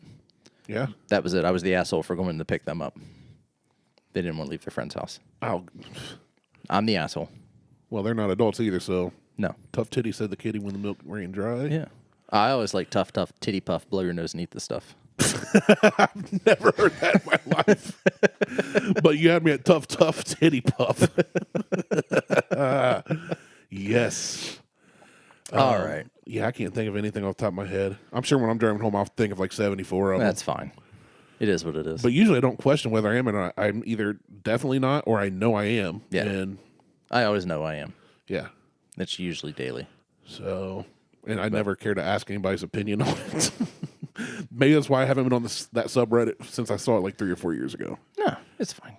Yeah. That was it. I was the asshole for going to pick them up. They didn't want to leave their friend's house. Oh. I'm the asshole. Well, they're not adults either, so. No. Tough titty said the kitty when the milk ran dry. Yeah. I always like tough titty puff, blow your nose and eat the stuff. I've never heard that in my life. But you had me at tough titty puff. Yes. All right. Yeah, I can't think of anything off the top of my head. I'm sure when I'm driving home, I'll think of like 74 of them. That's fine. It is what it is. But usually I don't question whether I am or not. I'm either definitely not or I know I am. Yeah. And I always know I am. Yeah. It's usually daily. So, and I never care to ask anybody's opinion on it. Maybe that's why I haven't been on that subreddit since I saw it like 3 or 4 years ago. No, it's fine.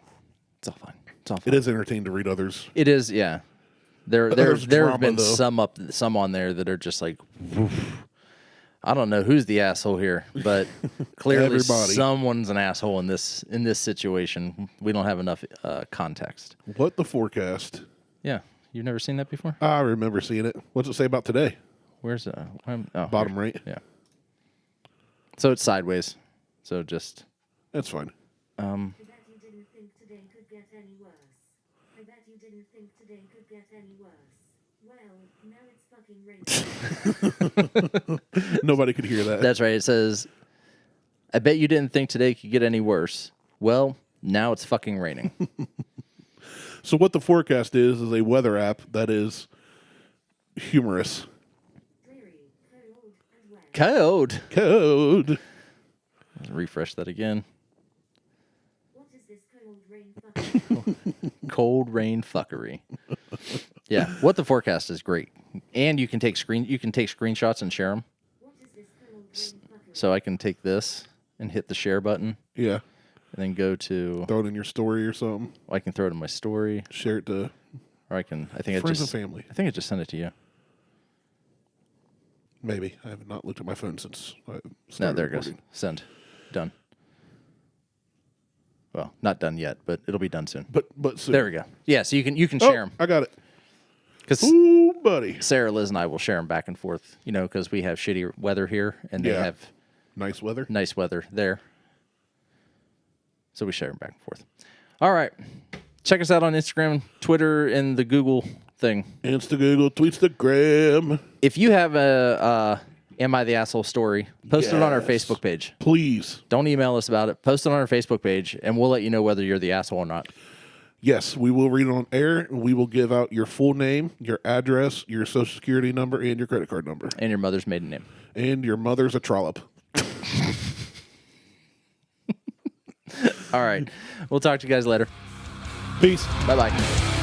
It's all fine. It's all fine. It is entertaining to read others. It is, yeah. There have been though. some on there that are just like, woof. I don't know who's the asshole here, but clearly someone's an asshole in this situation. We don't have enough context. What the forecast? Yeah, you've never seen that before? I remember seeing it. What's it say about today? Where's it? Bottom right. Yeah. So it's sideways. So just that's fine. I bet you didn't think today could get any worse. I bet you didn't think today could get any worse. Well, now it's fucking raining. Nobody could hear that. That's right. It says, I bet you didn't think today could get any worse. Well, now it's fucking raining. So what the forecast is a weather app that is humorous. Dreary, cold, and wet. Code. Code. Let's refresh that again. What is this cold rain fucking? Cold rain fuckery. Yeah, what the forecast is great, and you can take screenshots and share them. What is this cold rain fuckery? So I can take this and hit the share button, Yeah. and then go to. Throw it in your story or something. I can throw it in my story, Share it to or I can. I think friends and family. I think I just sent it to you. Maybe. I have not looked at my phone since I No, started there it goes. recording. Send. Done. Well, not done yet, but it'll be done soon. But soon. There we go. Yeah, so you can share them. I got it. Because Ooh, buddy. Sarah, Liz, and I will share them back and forth, because we have shitty weather here, and they have nice weather. nice weather there. So we share them back and forth. All right. Check us out on Instagram, Twitter, and the Google thing. Insta, Google, Tweetstagram. If you have a Am I the Asshole story, post it on our Yes. Facebook page. Please. Don't email us about it. Post it on our Facebook page, and we'll let you know whether you're the asshole or not. Yes, we will read it on air. We will give out your full name, your address, your social security number, and your credit card number. And your mother's maiden name. And your mother's a trollop. All right. We'll talk to you guys later. Peace. Bye-bye.